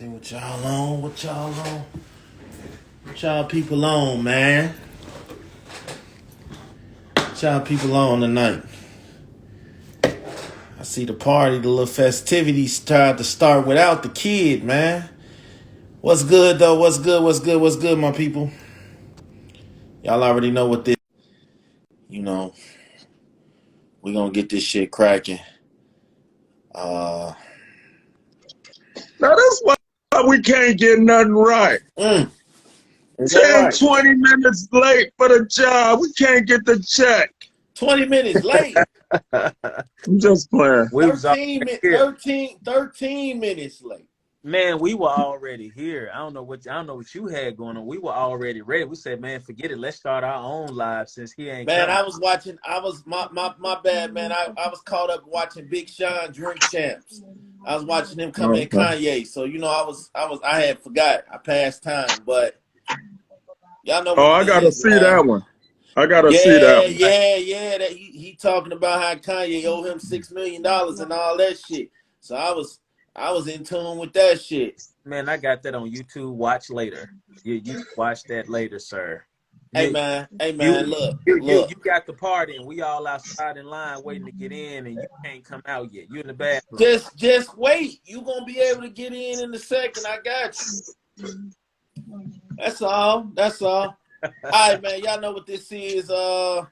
See what y'all on, what y'all people on, man. What y'all people on tonight? I see the party, the little festivities tried to start without the kid, man. What's good though? What's good, my people? Y'all already know what this, you know, we gonna get this shit cracking. Uh, Now that's why we can't get nothing right. is that 10, right? 20 minutes late for the job. We can't get the check. 20 minutes late. I'm just playing. We was 13, already here. 13 minutes late. Man, we were already here. I don't know what you had going on. We were already ready. We said, man, forget it. Let's start our own live since he ain't Man, coming. my bad, man. I was caught up watching Big Sean Drink Champs. I was watching him come at Okay. Kanye. So, I had forgot. I passed time, but y'all know Oh, what I this gotta is, see man. that one. I gotta see that Yeah, one. yeah. That he talking about how Kanye owe him $6 million and all that shit. So I was in tune with that shit. Man, I got that on YouTube. Watch later. You watch that later, sir. Hey You man, look. you got the party and we all outside in line waiting to get in and you can't come out yet. You in the bathroom. Just wait. You gonna be able to get in a second. I got you. That's all. That's all. All right, man. Y'all know what this is. Let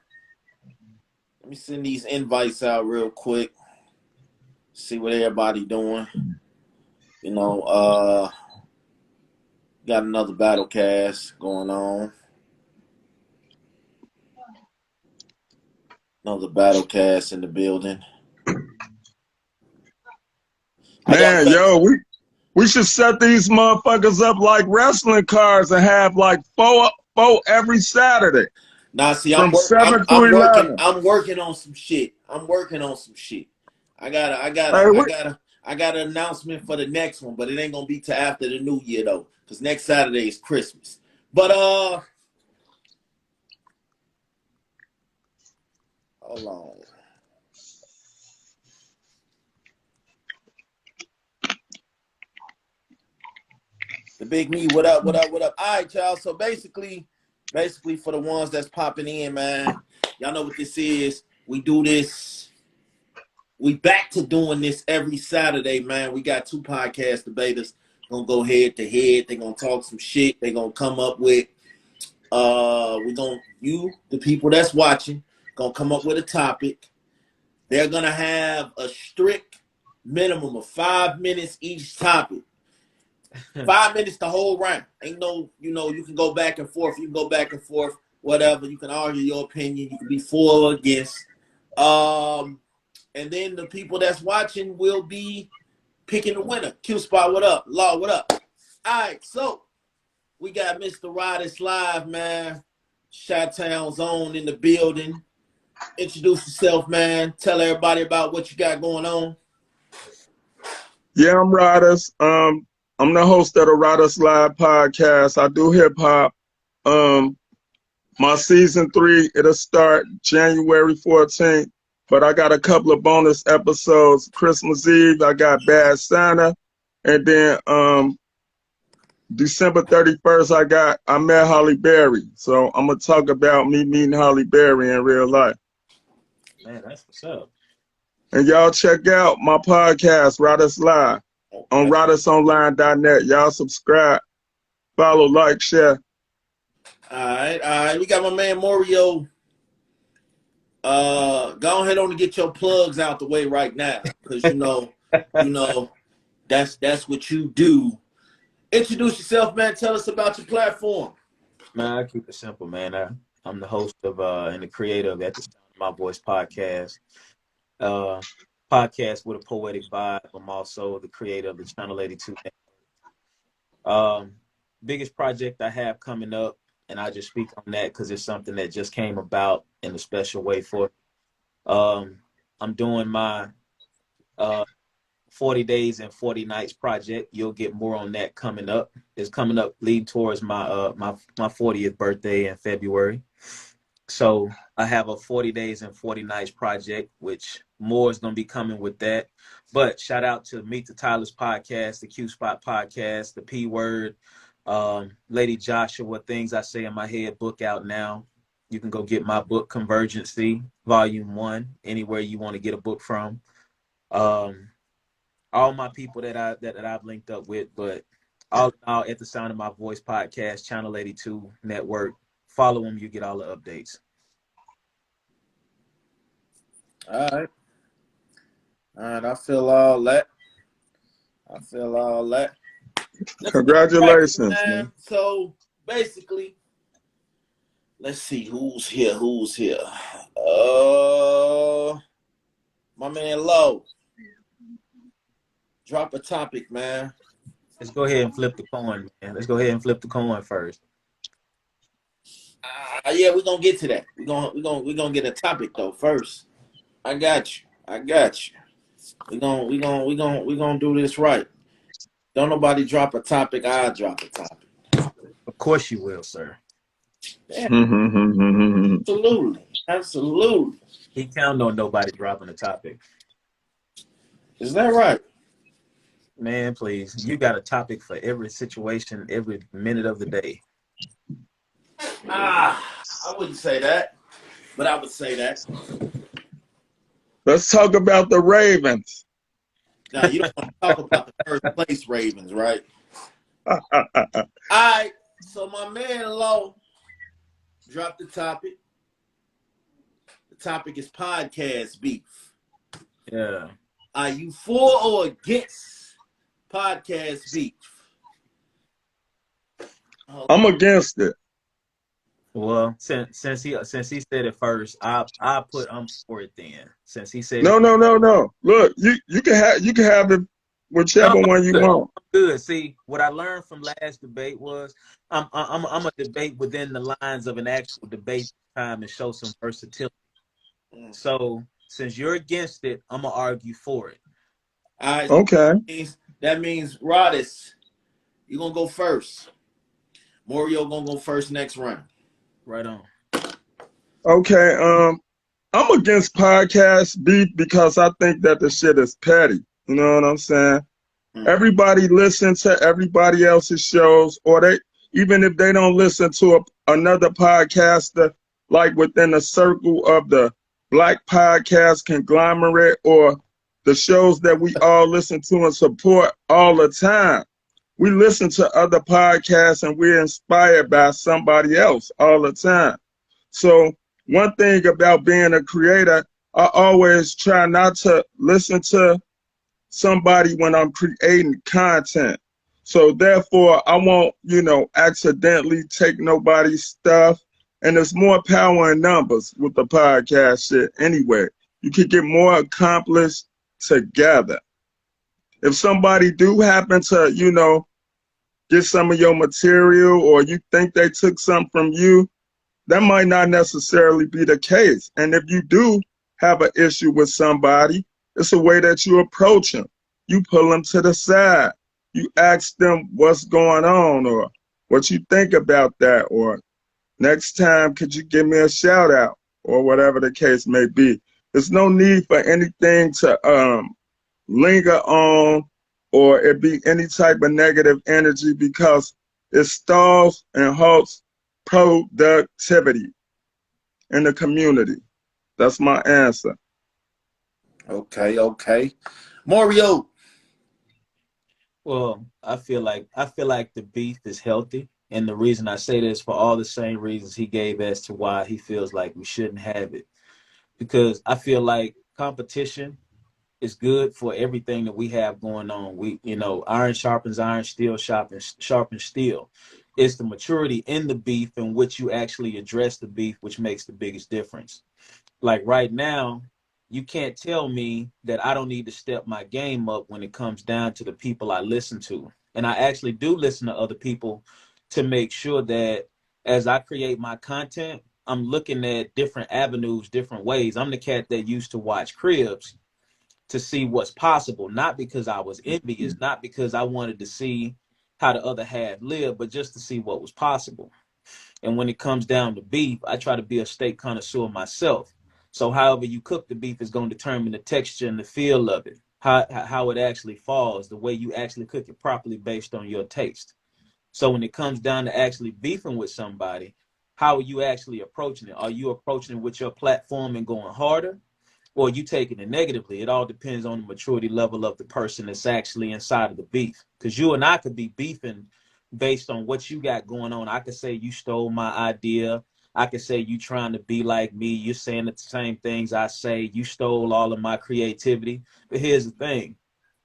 me send these invites out real quick. See what everybody doing. Got another Battlecast going on. Another Battlecast in the building. Man, yo, we should set these motherfuckers up like wrestling cards and have like four every Saturday Now, see, from 7 to 11. I'm working on some shit. I Hey, got an announcement for the next one, but it ain't gonna be till after the new year though, because next Saturday is Christmas. But hold on. The big me, what up? All right, y'all. So basically for the ones that's popping in, man, y'all know what this is. We do this. We back to doing this every Saturday, man. We got two podcast debaters gonna go head to head. They're gonna talk some shit. They're gonna come up with the people that's watching, gonna come up with a topic. They're gonna have a strict minimum of 5 minutes each topic. 5 minutes the whole round. Ain't no, you can go back and forth. Whatever. You can argue your opinion. You can be for or against. And then the people that's watching will be picking the winner. Q-Spot, what up? Law, what up? All right, so we got Mr. Riders Live, man. Chi-Town's own in the building. Introduce yourself, man. Tell everybody about what you got going on. yeah, I'm Riders. I'm the host of the Riders Live podcast. I do hip hop. My season 3, it'll start January 14th, but I got a couple of bonus episodes. Christmas Eve, I got Bad Santa, and then December 31st, I met Holly Berry. So I'm gonna talk about me meeting Holly Berry in real life. Man, that's what's up. And y'all check out my podcast, Riders Live, on ridersonline.net. Y'all subscribe, follow, like, share. All right. We got my man Moreo. Go ahead on and get your plugs out the way right now, because that's what you do. Introduce yourself, man. Tell us about your platform. Man, I keep it simple, man. I'm the host of and the creator of At the Sound of My Voice podcast. Podcast with a poetic vibe. I'm also the creator of the Channel 82. Biggest project I have coming up, and I just speak on that because it's something that just came about in a special way for. I'm doing my 40 days and 40 nights project. You'll get more on that coming up. It's coming up leading towards my 40th birthday in February. So I have a 40 days and 40 nights project, which more is going to be coming with that. But shout out to Meet the Tylers podcast, the Q Spot podcast, the P Word, Lady Joshua, Things I Say in My Head book out now. You can go get my book, Convergency, Volume 1, anywhere you want to get a book from. All my people that I've linked up with, but all in all, at the Sound of My Voice podcast, Channel 82 Network. Follow them, you get all the updates. All right. All right. I feel all that. Let's Congratulations, man. man. So basically, let's see who's here. My man Low. Drop a topic, man. Let's go ahead and flip the coin, man. Let's go ahead and flip the coin first. Yeah, we're gonna get to that. We're gonna get a topic though first. I got you. We're gonna do this right. Don't nobody drop a topic, I'll drop a topic. Of course you will, sir. Yeah, absolutely. He counted on nobody dropping a topic. Is that right? Man, please. You got a topic for every situation, every minute of the day. I wouldn't say that, but I would say that. Let's talk about the Ravens. Now, you don't want to talk about the first place Ravens, right? All right, so my man Low dropped the topic. The topic is podcast beef. Yeah. Are you for or against podcast beef? I'm against it. Well, since he said it first, I'm for it then. Since he said No. Look, you can have it whichever one you want. Good. See, what I learned from last debate was I'm a debate within the lines of an actual debate time and show some versatility. So since you're against it, I'm gonna argue for it. All right. Okay. That means Rodis, you're gonna go first. Moreo gonna go first next round. Right on. Okay. I'm against podcast beef because I think that the shit is petty. You know what I'm saying? Everybody listens to everybody else's shows, or even if they don't listen to another podcaster, like within the circle of the Black Podcast conglomerate or the shows that we all listen to and support all the time. We listen to other podcasts and we're inspired by somebody else all the time. So one thing about being a creator, I always try not to listen to somebody when I'm creating content. So therefore, I won't, accidentally take nobody's stuff. And there's more power in numbers with the podcast shit anyway. You can get more accomplished together. If somebody do happen to, get some of your material or you think they took something from you, that might not necessarily be the case. And if you do have an issue with somebody, it's a way that you approach them. You pull them to the side. You ask them what's going on or what you think about that, or next time, could you give me a shout out, or whatever the case may be. There's no need for anything to linger on or it be any type of negative energy because it stalls and halts productivity in the community. That's my answer. Okay. Moreo. Well, I feel like the beef is healthy, and the reason I say this for all the same reasons he gave as to why he feels like we shouldn't have it. Because I feel like competition is good for everything that we have going on. Iron sharpens iron, steel sharpens steel. It's the maturity in the beef in which you actually address the beef, which makes the biggest difference. Like right now, you can't tell me that I don't need to step my game up when it comes down to the people I listen to. And I actually do listen to other people to make sure that as I create my content, I'm looking at different avenues, different ways. I'm the cat that used to watch Cribs to see what's possible, not because I was envious, not because I wanted to see how the other half lived, but just to see what was possible. And when it comes down to beef, I try to be a steak connoisseur myself. So however you cook the beef is going to determine the texture and the feel of it, how it actually falls, the way you actually cook it properly based on your taste. So when it comes down to actually beefing with somebody, how are you actually approaching it? Are you approaching it with your platform and going harder? Or you taking it negatively? It all depends on the maturity level of the person that's actually inside of the beef. Because you and I could be beefing based on what you got going on. I could say you stole my idea. I could say you trying to be like me. You're saying the same things I say. You stole all of my creativity. But here's the thing.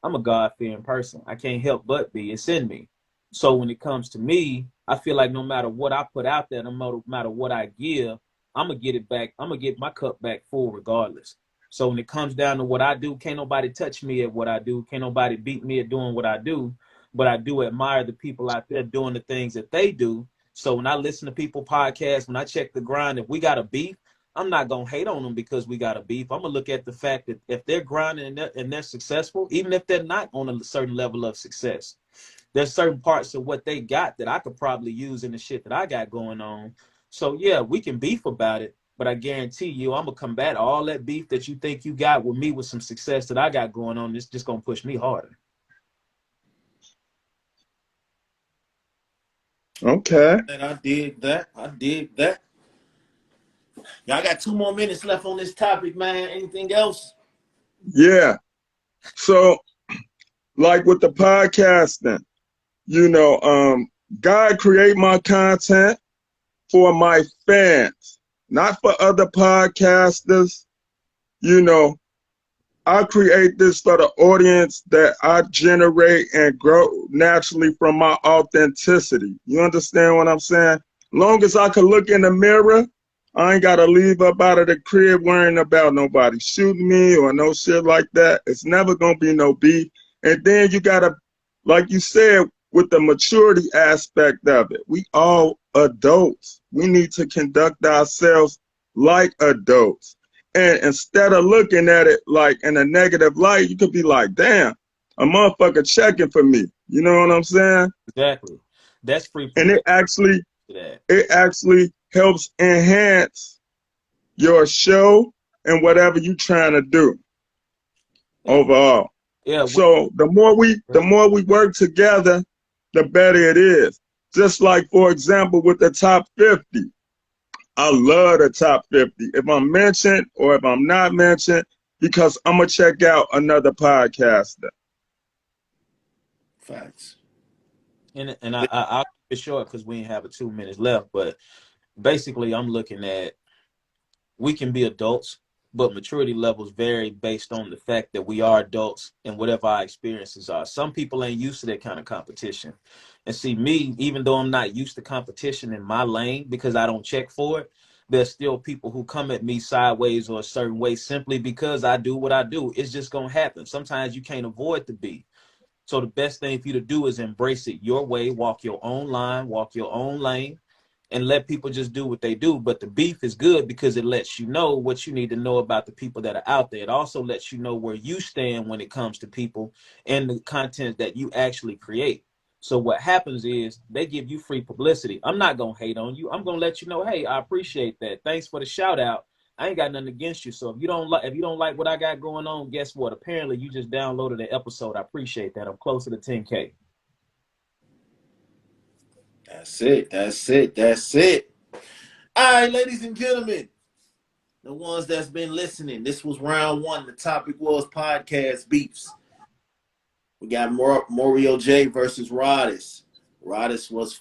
I'm a God-fearing person. I can't help but be. It's in me. So when it comes to me, I feel like no matter what I put out there, no matter what I give, I'm gonna get it back. I'm gonna get my cup back full regardless. So when it comes down to what I do, can't nobody touch me at what I do. Can't nobody beat me at doing what I do. But I do admire the people out there doing the things that they do. So when I listen to people podcasts, when I check the grind, if we got a beef, I'm not gonna hate on them because we got a beef. I'm gonna look at the fact that if they're grinding and they're successful, even if they're not on a certain level of success, there's certain parts of what they got that I could probably use in the shit that I got going on. So yeah, we can beef about it, but I guarantee you I'm gonna combat all that beef that you think you got with me with some success that I got going on. It's just gonna push me harder. Okay. And I dig that. I dig that. Y'all got 2 more minutes left on this topic, man. Anything else? Yeah. So, like with the podcasting, God create my content for my fans, not for other podcasters. You know, I create this for the audience that I generate and grow naturally from my authenticity. You understand what I'm saying? Long as I can look in the mirror, I ain't got to leave up out of the crib worrying about nobody shooting me or no shit like that. It's never going to be no beef. And then you got to, like you said, with the maturity aspect of it, we all adults. We need to conduct ourselves like adults. And instead of looking at it like in a negative light, you could be like, damn, a motherfucker checking for me. You know what I'm saying? Exactly. That's free And publicity to that. it actually helps enhance your show and whatever you're trying to do Yeah. overall. Yeah. So the more we work together, the better it is. Just like, for example, with the top 50. I love the top 50. If I'm mentioned or if I'm not mentioned, because I'm going to check out another podcaster. Facts. And I'll keep it short because we ain't have 2 minutes left. But basically, I'm looking at we can be adults, but maturity levels vary based on the fact that we are adults and whatever our experiences are. Some people ain't used to that kind of competition. And see, me, even though I'm not used to competition in my lane because I don't check for it, there's still people who come at me sideways or a certain way simply because I do what I do. It's just going to happen. Sometimes you can't avoid the beat. So the best thing for you to do is embrace it your way, walk your own line, walk your own lane, and let people just do what they do. But the beef is good because it lets you know what you need to know about the people that are out there. It also lets you know where you stand when it comes to people and the content that you actually create. So what happens is they give you free publicity. I'm not gonna hate on you. I'm gonna let you know, hey, I appreciate that. Thanks for the shout out. I ain't got nothing against you. So if you don't like what I got going on, guess what? Apparently you just downloaded an episode. I appreciate that. I'm closer to 10K. That's it. That's it. That's it. All right, ladies and gentlemen, the ones that's been listening, this was round one. The topic was podcast beefs. We got Moreo J versus Rodis. Rodis was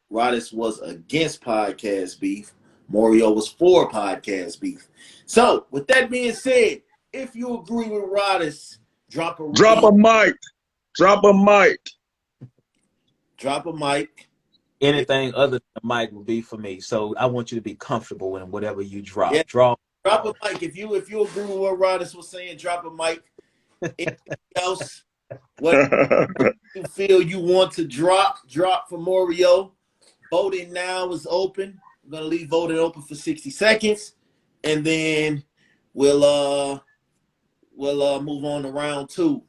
Rodis was against podcast beef. Moreo was for podcast beef. So, with that being said, if you agree with Rodis, drop a Drop rating, a mic. Drop a mic. drop a mic. Anything other than the mic will be for me. So I want you to be comfortable in whatever you Yeah, drop. Draw. drop a mic. If you agree with what Rodis was saying, drop a mic. Anything else? What you feel you want to drop for Moreo. Voting now is open. I'm gonna leave voting open for 60 seconds, and then we'll move on to round two.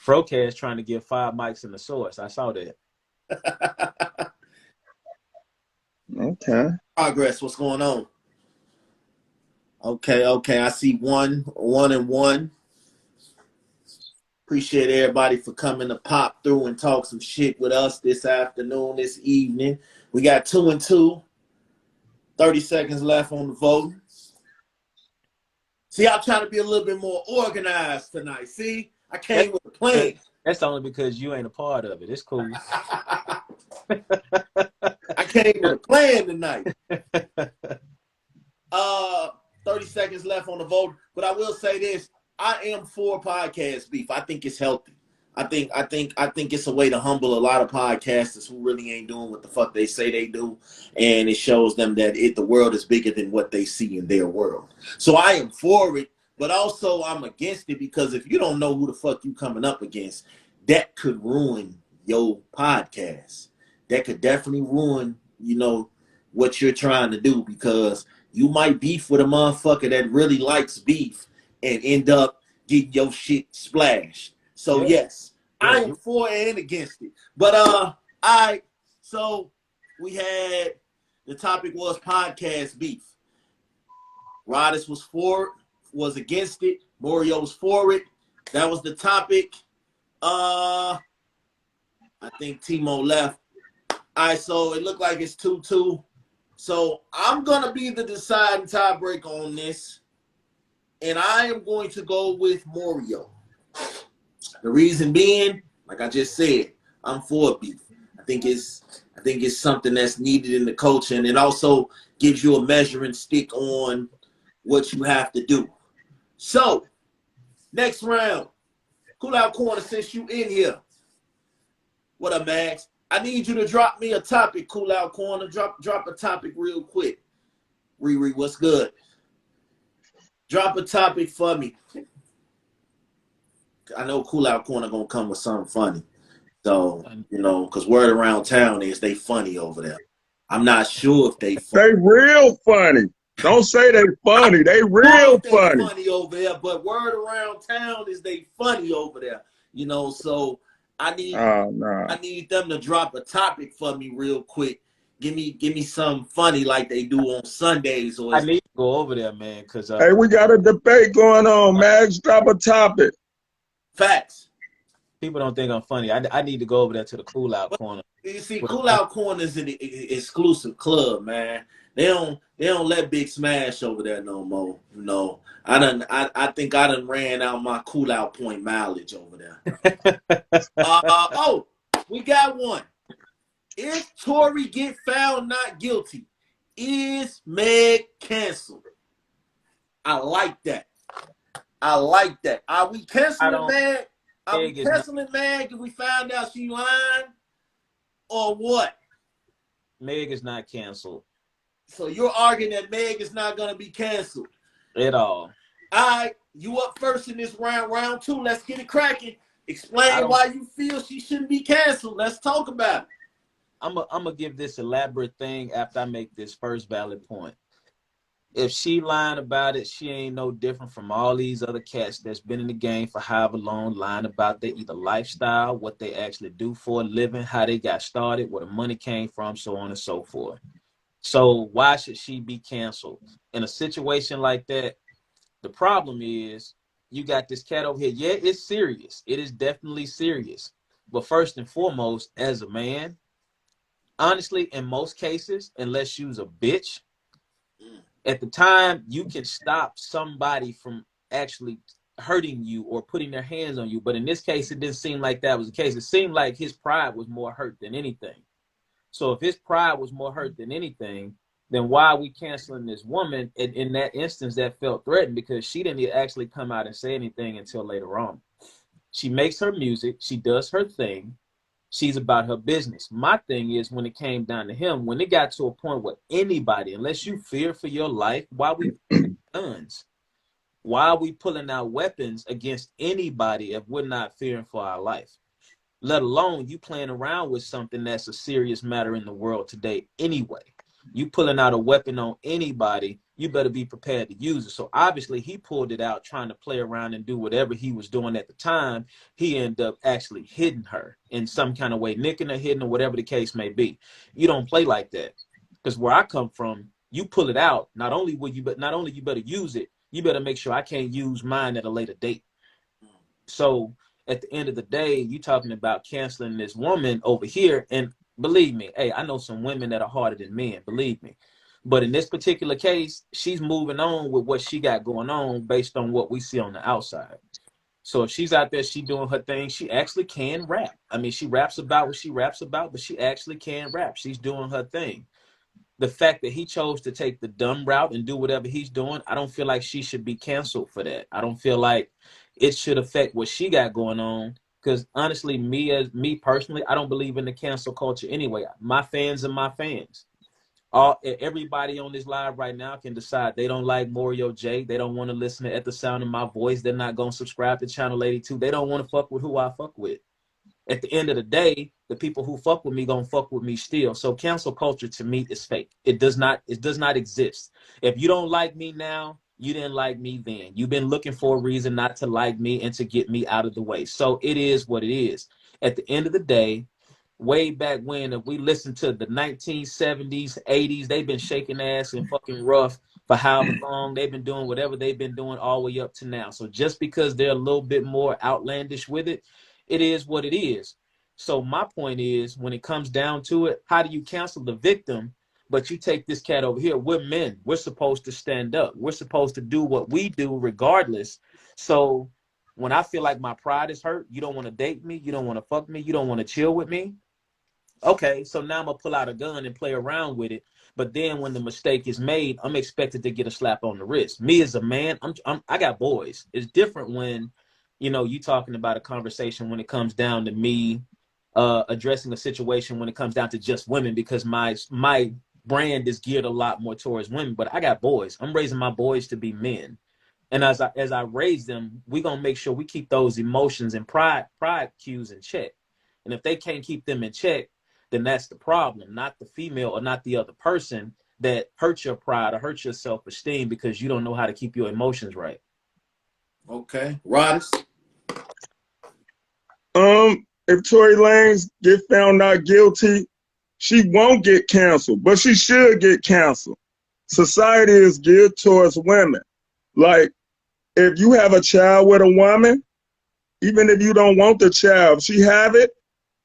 Frocast trying to get 5 mics in the source. I saw that. Okay. Progress, what's going on? Okay. I see one and one. Appreciate everybody for coming to pop through and talk some shit with us this afternoon, this evening. We got 2 and 2. 30 seconds left on the vote. See, I'm trying to be a little bit more organized tonight. See, I came with a plan. That's only because you ain't a part of it. It's cool. I came with a plan tonight. 30 seconds left on the vote, but I will say this: I am for podcast beef. I think it's healthy. I think it's a way to humble a lot of podcasters who really ain't doing what the fuck they say they do, and it shows them that the world is bigger than what they see in their world. So I am for it, but also I'm against it because if you don't know who the fuck you coming up against, that could ruin your podcast. That could definitely ruin, what you're trying to do because you might beef with a motherfucker that really likes beef and end up getting your shit splashed. So yes, I am for and against it. But so we had the topic was podcast beef. Rodis was for it, was against it. Moreo was for it. That was the topic. I think Timo left. All right, so it looked like it's 2-2. So I'm gonna be the deciding tiebreaker on this, and I am going to go with Moreo. The reason being, like I just said, I'm for beef. I think it's something that's needed in the culture, and it also gives you a measuring stick on what you have to do. So, next round, Cool Out Corner, since you in here. What up, Max? I need you to drop me a topic, Cool Out Corner. Drop a topic real quick. Riri, what's good? Drop a topic for me. I know Cool Out Corner gonna come with something funny. So, because word around town is they funny over there. I'm not sure if they funny. They real funny. Don't say they funny. They real funny. They funny over there, but word around town is they funny over there. So I need them to drop a topic for me real quick. Give me something funny like they do on Sundays. I need to go over there, man, because hey, we got a debate going on. Max, drop a topic. Facts. People don't think I'm funny. I need to go over there to the Cool Out Corner. You see, Cool Out Corner is an exclusive club, man. They don't let Big Smash over there no more. I think I done ran out my Cool Out point mileage over there. We got one. If Tory get found not guilty, is Meg canceled? I like that. Are we canceling Meg? Are we canceling Meg if we find out she lying? Or what? Meg is not canceled. So you're arguing that Meg is not going to be canceled? At all. All right. You up first in this round. Round 2. Let's get it cracking. Explain why you feel she shouldn't be canceled. Let's talk about it. I'm gonna give this elaborate thing after I make this first valid point. If she lying about it, she ain't no different from all these other cats that's been in the game for however long, lying about their either lifestyle, what they actually do for a living, how they got started, where the money came from, so on and so forth. So why should she be canceled? In a situation like that, the problem is you got this cat over here. Yeah, it's serious. It is definitely serious. But first and foremost, as a man, honestly, in most cases, unless you's a bitch, at the time, you can stop somebody from actually hurting you or putting their hands on you. But in this case, it didn't seem like that was the case. It seemed like his pride was more hurt than anything. So if his pride was more hurt than anything, then why are we canceling this woman in that instance that felt threatened? Because she didn't actually come out and say anything until later on. She makes her music. She does her thing. She's about her business. My thing is when it came down to him, when it got to a point where anybody, unless you fear for your life, why we guns? Why are we pulling out weapons against anybody if we're not fearing for our life? Let alone you playing around with something that's a serious matter in the world today anyway. You pulling out a weapon on anybody, you better be prepared to use it. So obviously he pulled it out trying to play around and do whatever he was doing at the time. He ended up actually hitting her in some kind of way, nicking her, hitting her, whatever the case may be. You don't play like that. Because where I come from, you pull it out. Not only you better use it, you better make sure I can't use mine at a later date. So at the end of the day, you talking about canceling this woman over here. And believe me, hey, I know some women that are harder than men, believe me. But in this particular case, she's moving on with what she got going on based on what we see on the outside. So if she's out there, she doing her thing, she actually can rap. I mean, she raps about what she raps about, but she actually can rap. She's doing her thing. The fact that he chose to take the dumb route and do whatever he's doing, I don't feel like she should be canceled for that. I don't feel like it should affect what she got going on. Because honestly, me personally, I don't believe in the cancel culture anyway. My fans are my fans. Everybody on this live right now can decide they don't like Moreo J. They don't want to listen to At the Sound of My Voice. They're not going to subscribe to Channel 82. They don't want to fuck with who I fuck with. At the end of the day, the people who fuck with me gonna fuck with me still. So cancel culture to me is fake. It does not exist. If you don't like me now, you didn't like me then. You've been looking for a reason not to like me and to get me out of the way. So it is what it is. At the end of the day, way back when, if we listen to the 1970s, 80s, they've been shaking ass and fucking rough for however long. They've been doing whatever they've been doing all the way up to now. So just because they're a little bit more outlandish with it, it is what it is. So my point is, when it comes down to it, how do you cancel the victim, but you take this cat over here? We're men. We're supposed to stand up. We're supposed to do what we do regardless. So when I feel like my pride is hurt, you don't want to date me, you don't want to fuck me, you don't want to chill with me. Okay, so now I'm gonna pull out a gun and play around with it. But then when the mistake is made, I'm expected to get a slap on the wrist. Me as a man, I got boys. It's different when, you talking about a conversation when it comes down to me addressing a situation when it comes down to just women, because my brand is geared a lot more towards women. But I got boys. I'm raising my boys to be men. And as I raise them, we're gonna make sure we keep those emotions and pride cues in check. And if they can't keep them in check, then that's the problem, not the female or not the other person that hurts your pride or hurts your self-esteem because you don't know how to keep your emotions right. Okay. Rodis? If Tory Lanez get found not guilty, she won't get canceled, but she should get canceled. Society is geared towards women. Like, if you have a child with a woman, even if you don't want the child, if she have it,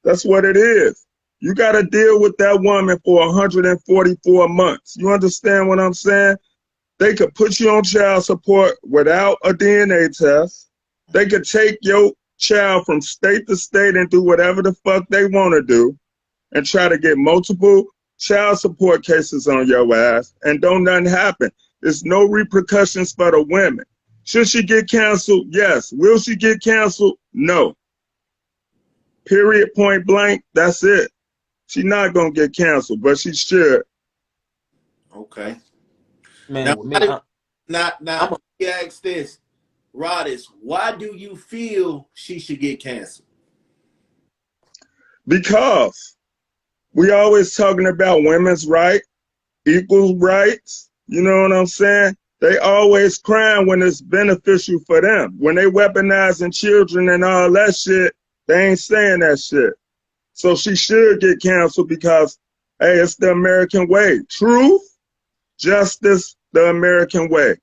that's what it is. You got to deal with that woman for 144 months. You understand what I'm saying? They could put you on child support without a DNA test. They could take your child from state to state and do whatever the fuck they want to do and try to get multiple child support cases on your ass, and don't nothing happen. There's no repercussions for the women. Should she get canceled? Yes. Will she get canceled? No. Period, point blank. That's it. She's not going to get canceled, but she should. Okay. Man, Now, with me, let me ask this. Rodis, why do you feel she should get canceled? Because we always talking about women's rights, equal rights. You know what I'm saying? They always crying when it's beneficial for them. When they weaponizing children and all that shit, they ain't saying that shit. So she should get canceled because, hey, it's the American way. Truth, justice, the American way.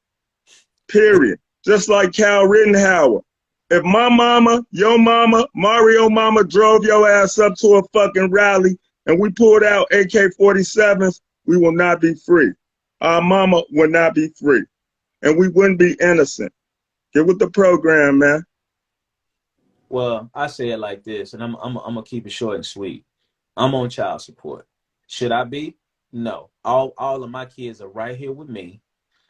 Period. Just like Cal Rittenhour. If my mama, your mama, Mario mama drove your ass up to a fucking rally and we pulled out AK-47s, we will not be free. Our mama will not be free. And we wouldn't be innocent. Get with the program, man. well, I say it like this, and I'm gonna keep it short and sweet. I'm on child support. Should I be? No. All of my kids are right here with me.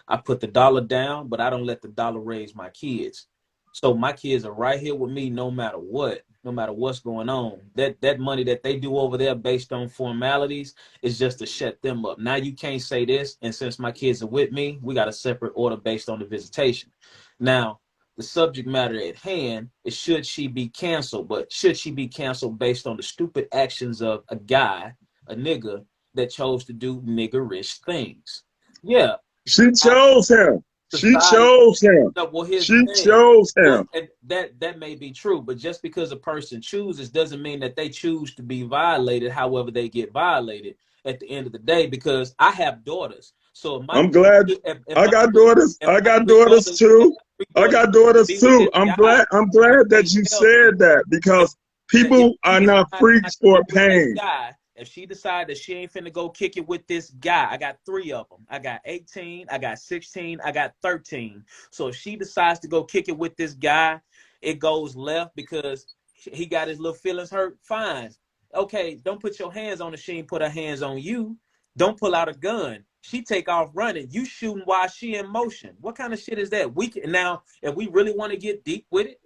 I put the dollar down, but I don't let the dollar raise my kids. So my kids are right here with me no matter what, no matter what's going on. That money that they do over there based on formalities is just to shut them up. Now you can't say this, and since my kids are with me, we got a separate order based on the visitation. Now, the subject matter at hand is, should she be canceled? But should she be canceled based on the stupid actions of a guy, a nigga, that chose to do niggerish things? Yeah. She chose him. She chose him. No, well, here's She the thing. chose him. Well, and that may be true, but just because a person chooses doesn't mean that they choose to be violated however they get violated. at the end of the day, because I have daughters. So if my I'm glad if I my got three daughters. if I my got three daughters daughters if too. my three I daughters got daughters be with too. this guy, I'm and glad they that you tell me said that that because if people she are not decides not freaks to for get with this pain. guy, if she decides that she ain't finna go kick it with this guy, I got 3 of them. I got 18, I got 16, I got 13. So if she decides to go kick it with this guy, it goes left because he got his little feelings hurt. Fine. Okay, don't put your hands on her. She ain't put her hands on you. Don't pull out a gun. She take off running. You shooting while she in motion. What kind of shit is that? We can, now, if we really want to get deep with it,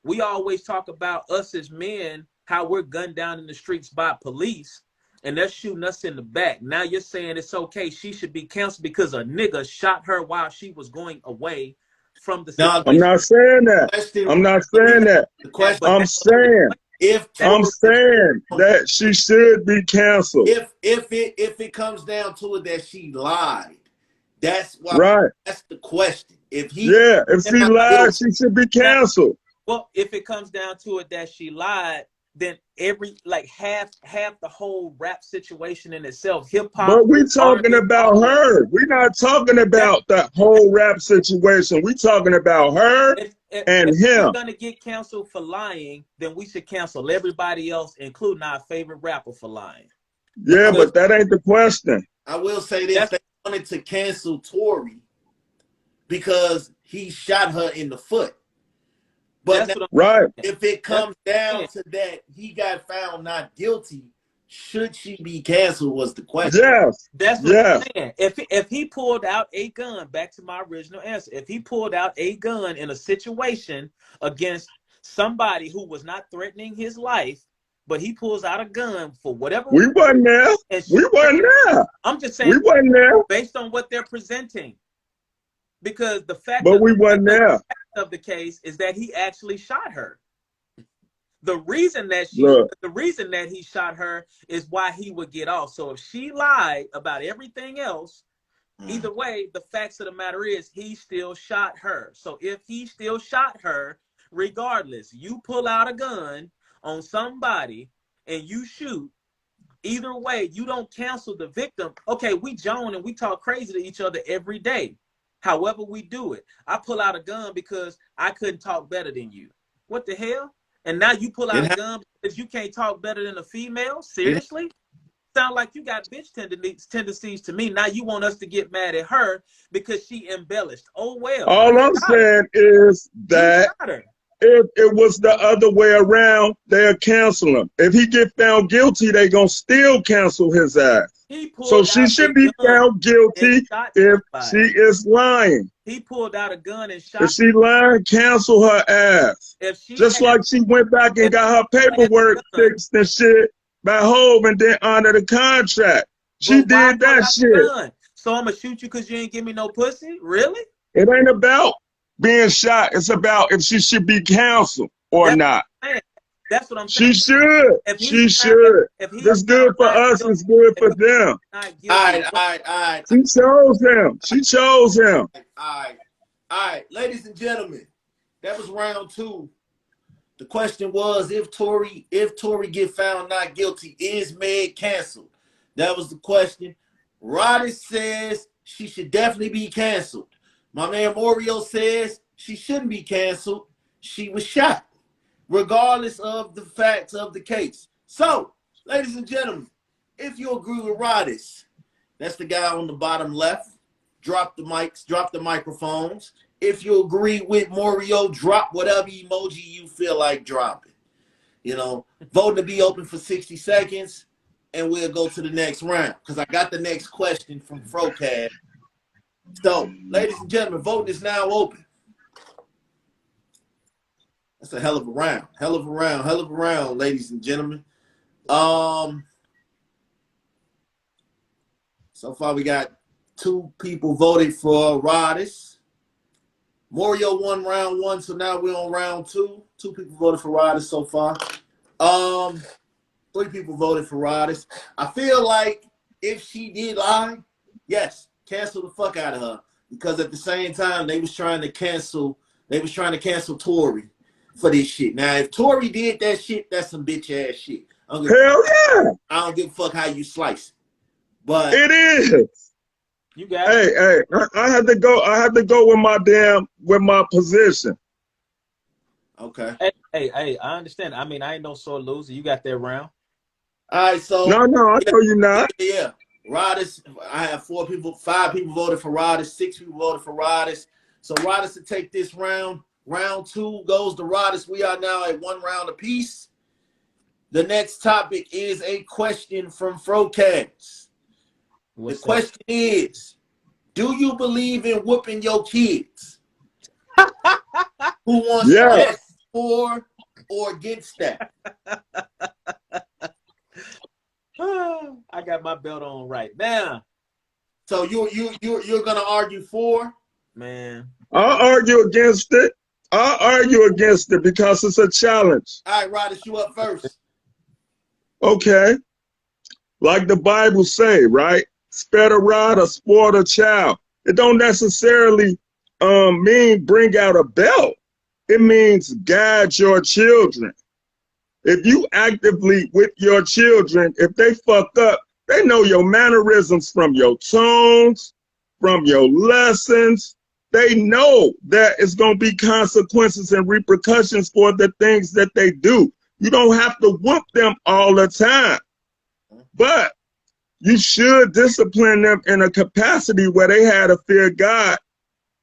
we always talk about us as men, how we're gunned down in the streets by police, and they're shooting us in the back. Now you're saying it's okay. She should be canceled because a nigga shot her while she was going away from the Now, I'm situation. not saying that. question, I'm not let me saying that. the That, but question. I'm that's not the saying If that, I'm Tory, saying that she should be canceled. if it comes down to it that she lied, that's why Right. that's the question. If he Yeah. If if she I, lied, guilty, she should be now, canceled. well, if it comes down to it that she lied, then every like half the whole rap situation in itself, hip hop, But we talking R&B, about all of her. We're not talking that. about the whole rap situation. We talking about her If and she's him. gonna get canceled for lying, then we should cancel everybody else, including our favorite rapper, for lying. Yeah, I will, Because but that ain't the question. I will say this: that's they wanted to cancel Tory because he shot her in the foot. But now, what I'm Right. saying. if it That's comes what I'm down saying. to that, he got found not guilty. Should she be canceled? Was the question. Yes. That's what I'm Yes. saying. If he pulled out a gun, back to my original answer, if he pulled out a gun in a situation against somebody who was not threatening his life, but he pulls out a gun for whatever We reason wasn't there. and We shoots her, wasn't there. I'm just saying We wasn't there. based on what they're presenting, because the fact But of we wasn't the there. fact of the case is that he actually shot her. The reason that Look. he shot her is why he would get off. So if she lied about everything else, either way, the facts of the matter is he still shot her. So if he still shot her, regardless, you pull out a gun on somebody and you shoot, either way, you don't cancel the victim. Okay, we joan and we talk crazy to each other every day. However we do it. I pull out a gun because I couldn't talk better than you. What the hell? And now you pull out It a ha- gun because you can't talk better than a female? it Seriously? Sound like you got bitch tendencies to me. Now you want us to get mad at her because she embellished. Oh well, you All I'm shot her. saying is You that shot her. if it was the other way around, they'll cancel him. If he get found guilty, they gonna still cancel his ass. He So pulled she out a should be gun found and guilty shot if she somebody. is lying. He pulled out a gun and If shot. she lying, cancel her ass. If she Just had like she went back and if got her she had a paperwork gun, fixed and shit by Hove and then honor the contract. She but why did pull that out the shit. gun? So I'm gonna shoot you because you ain't give me no pussy? Really? It ain't about being shot. It's about if she should be canceled or That's not. what I'm saying. That's what I'm saying. She should. If he's She found, should. if If he's it's found good for not us, guilty, it's good if for he's them. not all guilty, right, all right, all right, She chose him. She chose him. all right, all right, ladies and gentlemen. That was round 2. The question was if Tory get found not guilty, is Meg canceled? That was the question. Roddy says she should definitely be canceled. My man Moreo says she shouldn't be canceled. She was shot, regardless of the facts of the case. So, ladies and gentlemen, if you agree with Roddy, that's the guy on the bottom left. Drop the mics, drop the microphones. If you agree with Moreo, drop whatever emoji you feel like dropping. You know, voting to be open for 60 seconds, and we'll go to the next round because I got the next question from Frocad. So, ladies and gentlemen, voting is now open. That's a hell of a round. Hell of a round. Hell of a round, ladies and gentlemen. So far we got 2 people voted for Rodis. Moreo won round 1, so now we're on round 2. 2 people voted for Rodis so far. 3 people voted for Rodis. I feel like if she did lie, yes, cancel the fuck out of her. Because at the same time, they was trying to cancel Tory for this shit. Now, if Tory did that shit, that's some bitch ass shit. Hell yeah. I don't give a fuck how you slice it. But It is. You got it. I had to go. I had to go with my position. okay. Hey, I understand. I mean, I ain't no sore loser. You got that round. All right, so No, no, I yeah, know you're not. yeah. Rodis, I have 4 people, 5 people voted for Rodis, 6 people voted for Rodis. So Rodis to take this round. Round 2 goes to Rodis. We are now at 1 round apiece. The next topic is a question from Frocast. The What's up? question is, do you believe in whooping your kids? Who wants to Yes. argue for or against that? I got my belt on right now, So you're gonna argue for? man. I'll argue against it. I'll argue against it because it's a challenge. All right, Rodis, you up first. Okay. Like the Bible say, right? Spare the rod or spoil a child. It don't necessarily mean bring out a belt. It means guide your children. If you actively with your children, if they fuck up, they know your mannerisms from your tones, from your lessons. They know that it's going to be consequences and repercussions for the things that they do. You don't have to whoop them all the time, but you should discipline them in a capacity where they had to fear God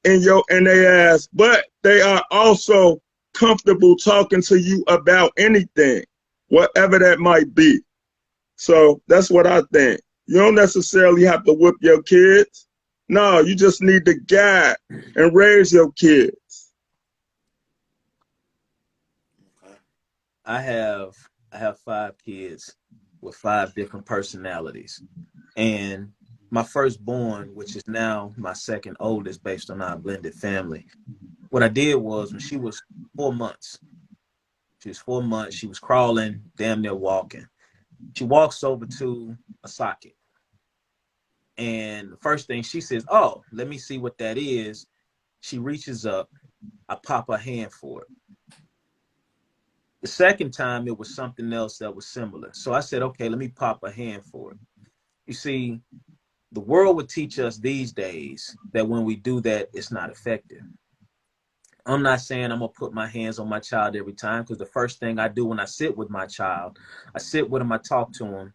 in their ass, but they are also comfortable talking to you about anything, whatever that might be. So that's what I think. You don't necessarily have to whip your kids. No, you just need to guide and raise your kids. Okay. I have 5 kids with 5 different personalities, and my firstborn, which is now my second oldest, based on our blended family. What I did was when she was 4 months, she was crawling, damn near walking. She walks over to a socket. And the first thing she says, "Oh, let me see what that is." She reaches up, I pop her hand for it. The second time, it was something else that was similar. So I said, "Okay, let me pop a hand for it." You see, the world would teach us these days that when we do that, it's not effective. I'm not saying I'm going to put my hands on my child every time, because the first thing I do when I sit with my child, I sit with them, I talk to them,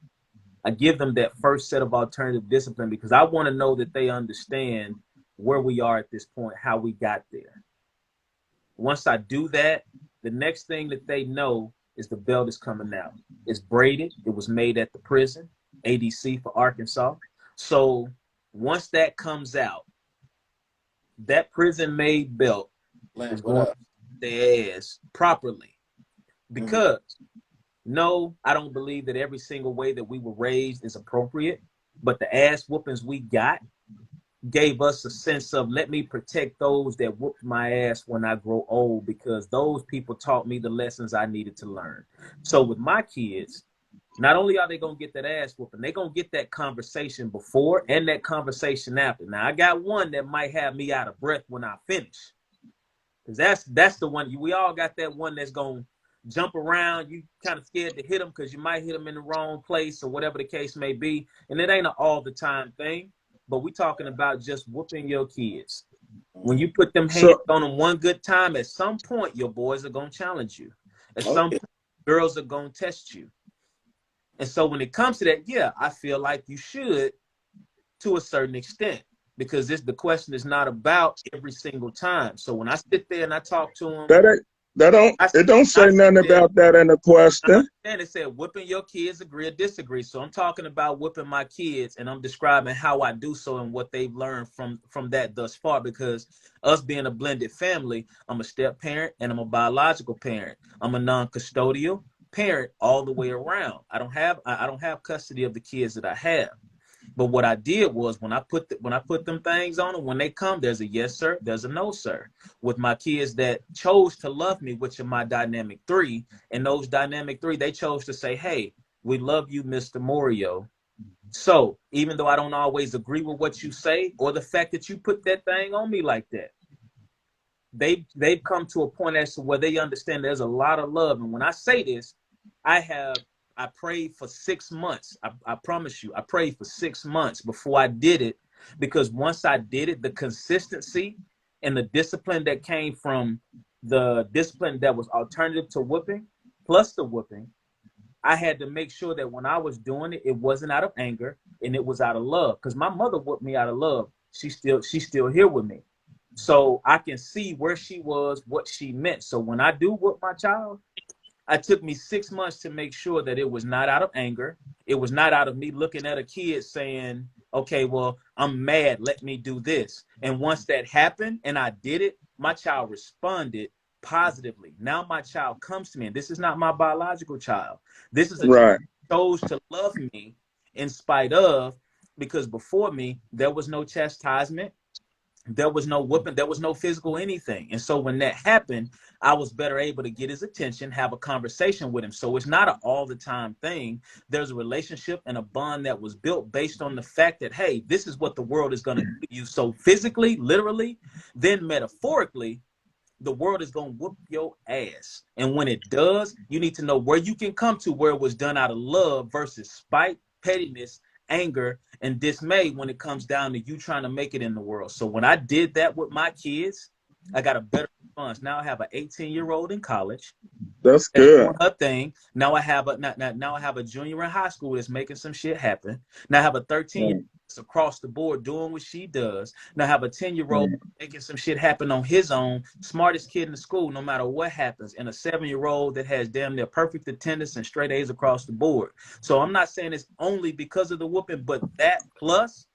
I give them that first set of alternative discipline, because I want to know that they understand where we are at this point, how we got there. Once I do that, the next thing that they know is the belt is coming out. It's braided. It was made at the prison, ADC for Arkansas. So once that comes out, that prison-made belt is Lance, what going to up? their ass properly. Mm-hmm. Because no, I don't believe that every single way that we were raised is appropriate, but the ass whoopings we got gave us a sense of, let me protect those that whooped my ass when I grow old, because those people taught me the lessons I needed to learn. So with my kids, not only are they going to get that ass whooping, they're going to get that conversation before and that conversation after. Now, I got one that might have me out of breath when I finish, because that's the one. We all got that one that's going to jump around. You kind of scared to hit them because you might hit them in the wrong place or whatever the case may be. And it ain't an all the time thing, but we talking about just whooping your kids. When you put them hands So on them one good time, at some point, your boys are going to challenge you. At Oh some yeah. point, girls are going to test you. And so when it comes to that, yeah, I feel like you should, to a certain extent, because the question is not about every single time. So when I sit there and I talk to them, that ain't that don't I, it don't say I sit nothing there. about that in the I question. understand it said whipping your kids, agree or disagree. So I'm talking about whipping my kids, and I'm describing how I do so and what they've learned from that thus far. Because us being a blended family, I'm a step parent and I'm a biological parent. I'm a non-custodial parent all the way around. I don't have custody of the kids that I have. But what I did was when I put them things on them, when they come, there's a yes sir, there's a no sir. With my kids that chose to love me, which are my dynamic 3, and those dynamic 3, they chose to say, "Hey, we love you, Mr. Moreo. So even though I don't always agree with what you say or the fact that you put that thing on me like that," they've come to a point as to where they understand there's a lot of love. And when I say this, I have I prayed for 6 months. I promise you, I prayed for 6 months before I did it, because once I did it, the consistency and the discipline that came from the discipline that was alternative to whooping, plus the whooping, I had to make sure that when I was doing it, it wasn't out of anger and it was out of love. Because my mother whooped me out of love. She's still here with me. So I can see where she was, what she meant. So when I do whoop my child, it took me 6 months to make sure that it was not out of anger. It was not out of me looking at a kid saying, okay, well, I'm mad, let me do this. And once that happened and I did it, my child responded positively. Now my child comes to me, and this is not my biological child. This is a child who chose to love me in spite of, because before me, there was no chastisement. There was no whooping, there was no physical anything. And so when that happened, I was better able to get his attention, have a conversation with him. So it's not an all the time thing. There's a relationship and a bond that was built based on the fact that, hey, this is what the world is going to do to you. So physically, literally, then metaphorically, the world is going to whoop your ass. And when it does, you need to know where you can come to where it was done out of love versus spite, pettiness, anger, and dismay when it comes down to you trying to make it in the world. So when I did that with my kids, I got a better response. Now I have an 18-year-old in college. That's good. Doing her thing. Now I have a junior in high school that's making some shit happen. Now I have a 13-year-old that's across the board doing what she does. Now I have a 10-year-old making some shit happen on his own, smartest kid in the school, no matter what happens, and a 7-year-old that has damn near perfect attendance and straight A's across the board. So I'm not saying it's only because of the whooping, but that plus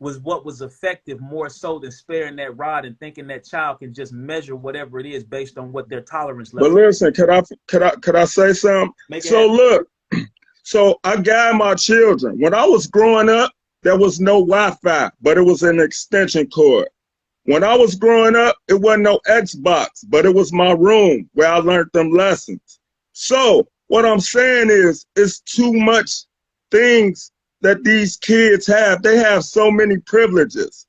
was what was effective more so than sparing that rod and thinking that child can just measure whatever it is based on what their tolerance level. But listen, could I say something? So look, so I guide my children. When I was growing up, there was no Wi-Fi, but it was an extension cord. When I was growing up, it wasn't no Xbox, but it was my room where I learned them lessons. So what I'm saying is, it's too much things that these kids have. They have so many privileges.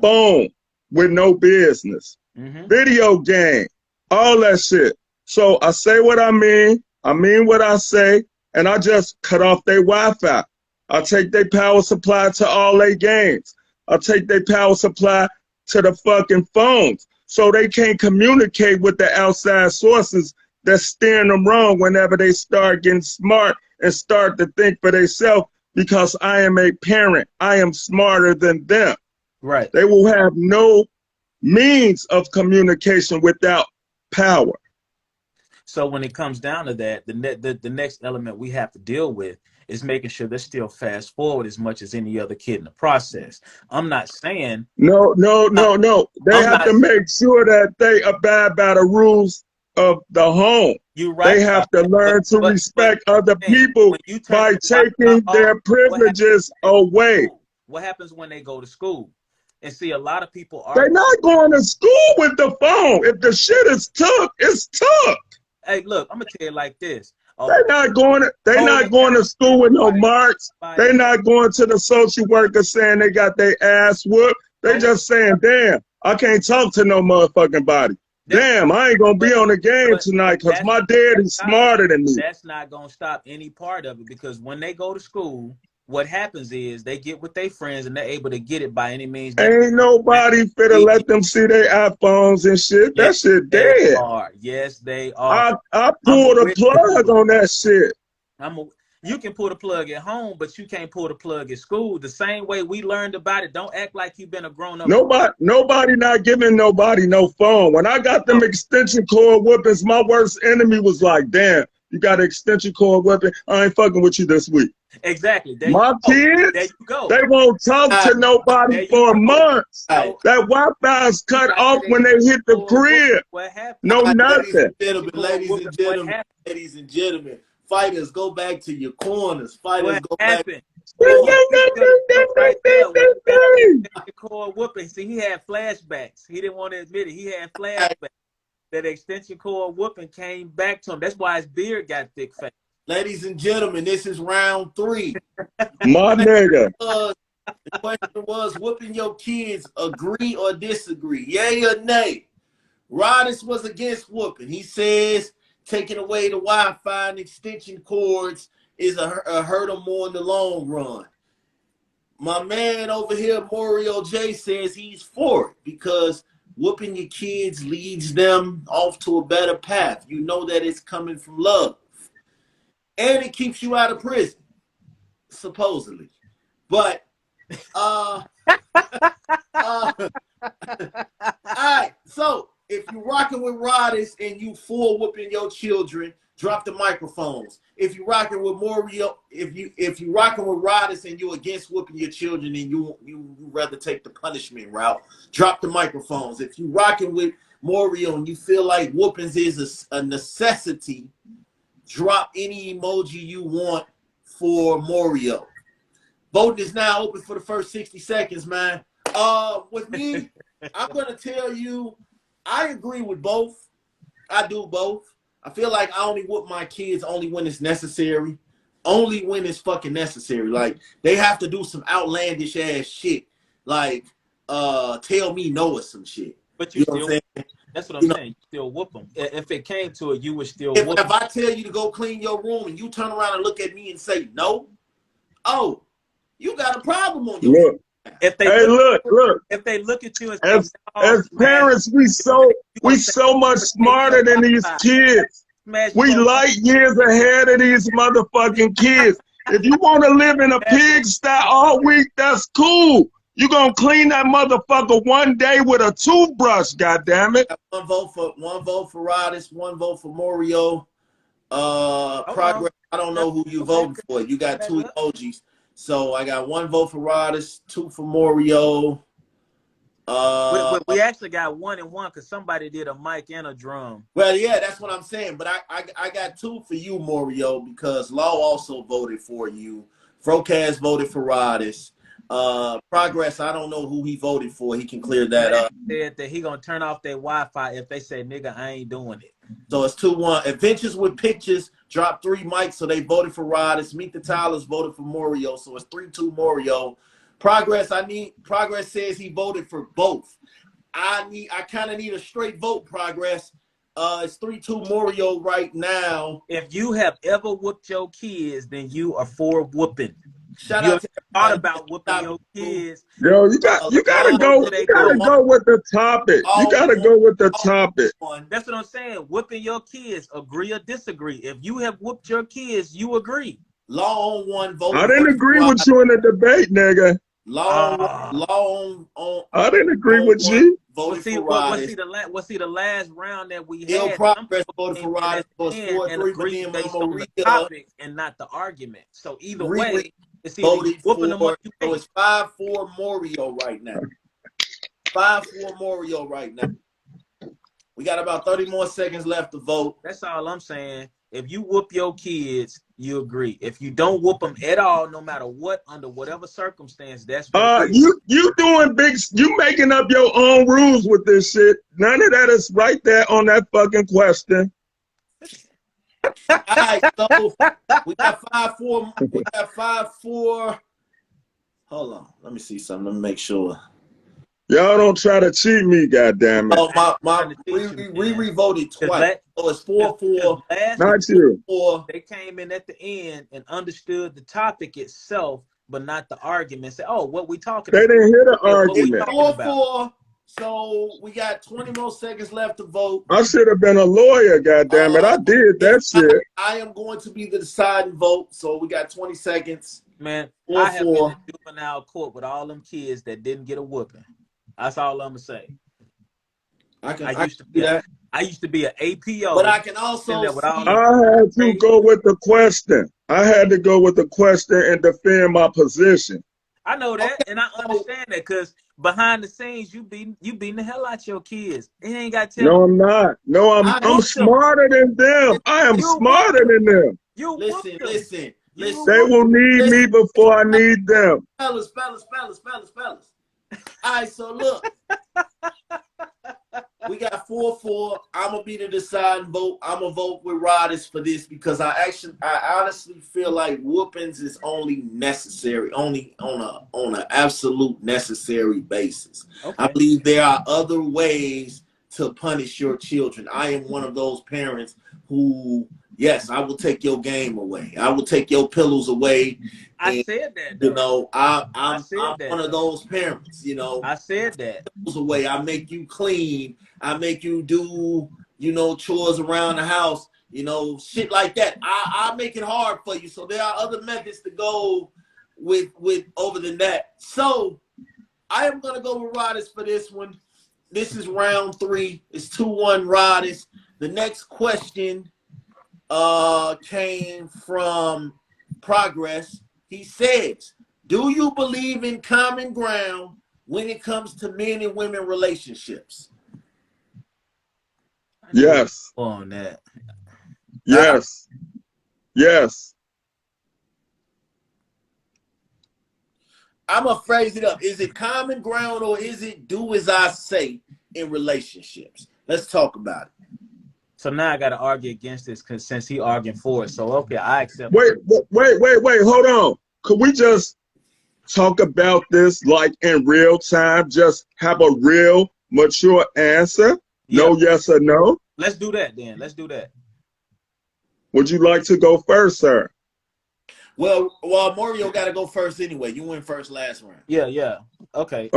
Phone with no business. Video game, all that shit. So I say what I mean what I say, and I just cut off their Wi-Fi. I take their power supply to all their games. I take their power supply to the fucking phones, so they can't communicate with the outside sources that's steering them wrong whenever they start getting smart and start to think for themselves. Because I am a parent, I am smarter than them. Right. They will have no means of communication without power. So when it comes down to that, the next element we have to deal with is making sure they're still fast forward as much as any other kid in the process. I'm not saying no. They have to make sure that they abide by the rules of the home. You're right. They have to learn to respect other people by taking their privileges away. What happens when they go to school? And see, a lot of people are. They're not going to school with the phone. If the shit is took, it's took. Hey, look, I'm gonna tell you like this. They're not going to school with no marks. They're not going to the social worker saying they got their ass whooped. They just saying, damn, I can't talk to no motherfucking body. Damn, I ain't gonna be on the game tonight because my dad is smarter than me. That's not gonna stop any part of it, because when they go to school, what happens is they get with their friends and they're able to get it by any means. Ain't nobody finna let them see their iPhones and shit. Yes, that shit dead. Yes, they are. I pulled a plug on that shit. You can pull the plug at home, but you can't pull the plug at school. The same way we learned about it. Don't act like you've been a grown-up. Nobody not giving nobody no phone. When I got them extension cord whoopings, my worst enemy was like, damn, you got an extension cord whooping? I ain't fucking with you this week. Exactly. My kids, they won't talk to nobody for months. That Wi-Fi is cut off when they hit the crib. What happened? No, nothing. Ladies and gentlemen, fighters, go back to your corners. Fighters, go back. Cord whooping. See, he had flashbacks. He didn't want to admit it. He had flashbacks. That extension cord whooping came back to him. That's why his beard got thick fat. Ladies and gentlemen, this is round 3. My nigga. The question was, whooping your kids, agree or disagree? Yay or nay? Rodis was against whooping. He says taking away the Wi-Fi and extension cords is a hurdle more in the long run. My man over here, Moreo J, says he's for it because whooping your kids leads them off to a better path. You know that it's coming from love. And it keeps you out of prison, supposedly. But, all right, so if you're rocking with Roddies and you full whooping your children, drop the microphones. If you're rocking with Moreo, if you rocking with Roddies and you're against whooping your children and you rather take the punishment route, drop the microphones. If you rocking with Moreo and you feel like whoopings is a necessity, drop any emoji you want for Moreo. Voting is now open for the first 60 seconds, man. With me, I'm gonna tell you, I agree with both. I do both. I feel like I only whoop my kids only when it's necessary. Only when it's fucking necessary. Like, they have to do some outlandish ass shit. Like, tell me no or some shit. But you know what I'm saying? That's what I'm saying. You still whoop them. If it came to it, you would still whoop them. If I tell you to go clean your room and you turn around and look at me and say no, oh, you got a problem on your Look. If they look. If they look at you and as parents, we so much smarter than these kids. We light years ahead of these motherfucking kids. If you want to live in a pigsty all week, that's cool. You gonna clean that motherfucker one day with a toothbrush, goddammit. One vote for Roddies, one vote for Moreo. Progress. I don't know who you voting for. You got two emojis. So I got one vote for Roddies, two for Moreo. We actually got 1 and 1 because somebody did a mic and a drum. Well, yeah, that's what I'm saying. But I got 2 for you, Moreo, because Law also voted for you. Frocast voted for Roddies. Progress, I don't know who he voted for. He can clear that up. Said that he gonna turn off their Wi-Fi if they say, nigga, I ain't doing it. So it's 2-1. Adventures with Pictures dropped 3 mics, so they voted for Roddies. Meet the Tylers voted for Moreo, so it's 3-2 Moreo. Progress says he voted for both. I kind of need a straight vote, Progress. It's 3-2 Moreo right now. If you have ever whooped your kids, then you are for whooping. Shout out to thought about whooping your kids. Yo, you gotta go with the topic. You gotta go with the topic. That's what I'm saying. Whooping your kids, agree or disagree. If you have whooped your kids, you agree. Law on one vote. I didn't agree with you in the debate, nigga. Law on I didn't agree with you. What's the last round that we had? Progress voted for Roddies. So it's 4-3, but then Mama Rita topic and not the argument. So either way, it's voted whooping them up. So it's 5-4 Moreo right now. 5-4 Moreo right now. We got about 30 more seconds left to vote. That's all I'm saying. If you whoop your kids, you agree. If you don't whoop them at all, no matter what, under whatever circumstance, that's what you making up your own rules with this shit. None of that is right there on that fucking question. All right, so we got 5-4. We got 5-4. Hold on, let me see something. Let me make sure. Y'all don't try to cheat me, goddammit. Oh, we voted twice. So it's 4-4. Not you. They came in at the end and understood the topic itself, but not the argument. Say, oh, what we talking about? They didn't hear the argument. 4-4. So we got 20 more seconds left to vote. I should have been a lawyer, goddammit. I did that shit. I am going to be the deciding vote. So we got 20 seconds. Man, I have been in juvenile court with all them kids that didn't get a whooping. That's all I'm gonna say. I used to be an APO, but I can also. I had to go with the question. I had to go with the question and defend my position. I know that, and I understand that because behind the scenes, you beating the hell out your kids. It ain't got to. No, I'm not. No, I'm smarter than them. I am smarter than them. Listen. They will need me before I need them. Fellas. All right, so look. We got 4-4. I'm gonna be the deciding vote. I'm gonna vote with Roddies for this because I honestly feel like whoopings is only necessary, only on an absolute necessary basis. Okay. I believe there are other ways to punish your children. I am one of those parents who, yes, I will take your game away. I will take your pillows away. I And, said that you though. know, I I'm said that one of though. those parents, you know, I said that. away. I make you clean. I make you do, you know, chores around the house, you know, shit like that. I make it hard for you. So there are other methods to go with over than that. So I am gonna go with Rodis for this one. This is round 3. It's 2-1 Rodis. The next question came from Progress. He says, do you believe in common ground when it comes to men and women relationships? I knew it Yes. on that. Yes. Yes. I'm going to phrase it up. Is it common ground or is it do as I say in relationships? Let's talk about it. So now I got to argue against this because since he arguing for it, so okay, I accept. Wait. Hold on. Could we just talk about this like in real time? Just have a real mature answer? Yeah. No yes or no? Let's do that then. Let's do that. Would you like to go first, sir? Well, Moreo got to go first anyway. You went first last round. Yeah. Okay.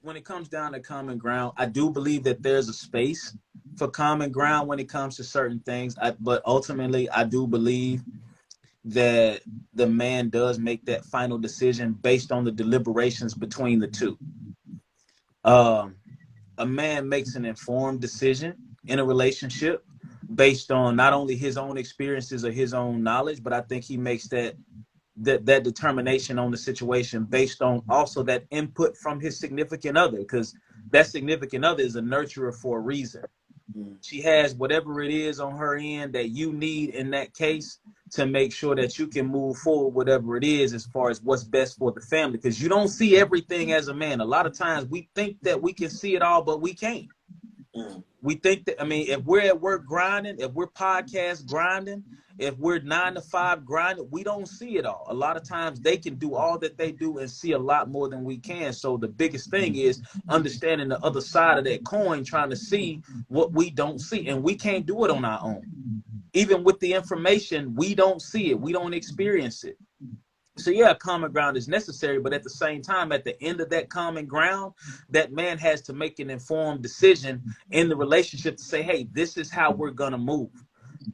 When it comes down to common ground, I do believe that there's a space for common ground when it comes to certain things. But ultimately, I do believe that the man does make that final decision based on the deliberations between the two. A man makes an informed decision in a relationship based on not only his own experiences or his own knowledge, but I think he makes that determination on the situation based on also that input from his significant other, because that significant other is a nurturer for a reason. She has whatever it is on her end that you need in that case to make sure that you can move forward, whatever it is, as far as what's best for the family. Because you don't see everything as a man. A lot of times we think that we can see it all, but we can't. We think that, I mean, if we're at work grinding, if we're podcast grinding, if we're 9 to 5 grinding, we don't see it all. A lot of times they can do all that they do and see a lot more than we can. So the biggest thing is understanding the other side of that coin, trying to see what we don't see. And we can't do it on our own. Even with the information, we don't see it. We don't experience it. So yeah, common ground is necessary, but at the same time, at the end of that common ground, that man has to make an informed decision in the relationship to say, hey, this is how we're going to move.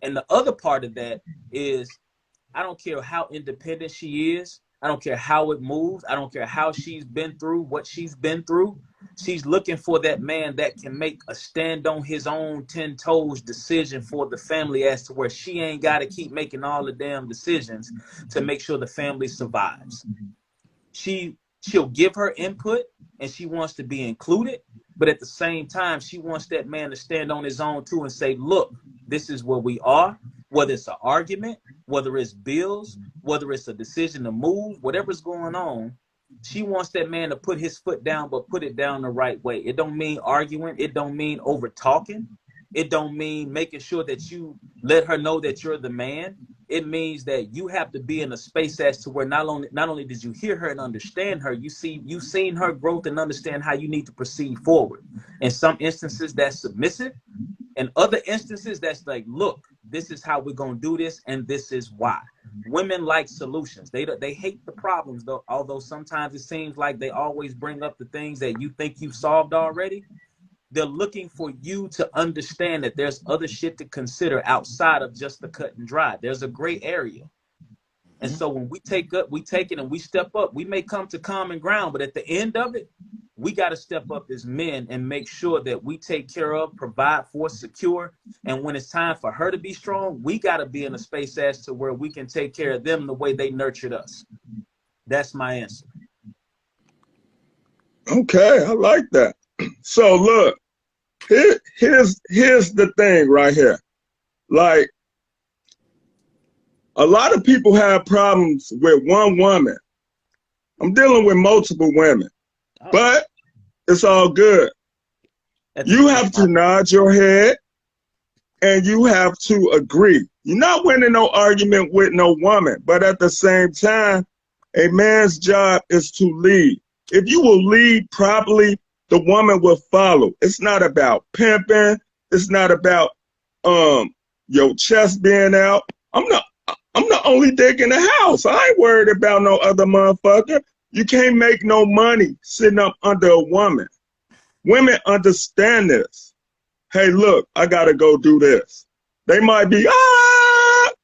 And the other part of that is, I don't care how independent she is. I don't care how it moves. I don't care how she's been through what she's been through. She's looking for that man that can make a stand on his own 10 toes decision for the family, as to where she ain't got to keep making all the damn decisions to make sure the family survives. She'll give her input and she wants to be included, but at the same time, she wants that man to stand on his own too and say, look, this is where we are, whether it's an argument, whether it's bills, whether it's a decision to move, whatever's going on. She wants that man to put his foot down, but put it down the right way. It don't mean arguing. It don't mean over talking. It don't mean making sure that you let her know that you're the man. It means that you have to be in a space as to where not only did you hear her and understand her, you've seen her growth and understand how you need to proceed forward. In some instances, that's submissive. In other instances, that's like, look, this is how we're going to do this, and this is why. Women like solutions. They hate the problems, though. Although sometimes it seems like they always bring up the things that you think you've solved already. They're looking for you to understand that there's other shit to consider outside of just the cut and dry. There's a gray area. And so when we take it and we step up, we may come to common ground, but at the end of it, we got to step up as men and make sure that we take care of, provide for, secure. And when it's time for her to be strong, we got to be in a space as to where we can take care of them the way they nurtured us. That's my answer. Okay, I like that. So look, here's the thing right here. Like, a lot of people have problems with one woman. I'm dealing with multiple women, but it's all good. You have to nod your head and you have to agree. You're not winning no argument with no woman, but at the same time, a man's job is to lead. If you will lead properly, the woman will follow. It's not about pimping. It's not about your chest being out. I'm the only dick in the house. I ain't worried about no other motherfucker. You can't make no money sitting up under a woman. Women understand this. Hey, look, I gotta go do this. They might be,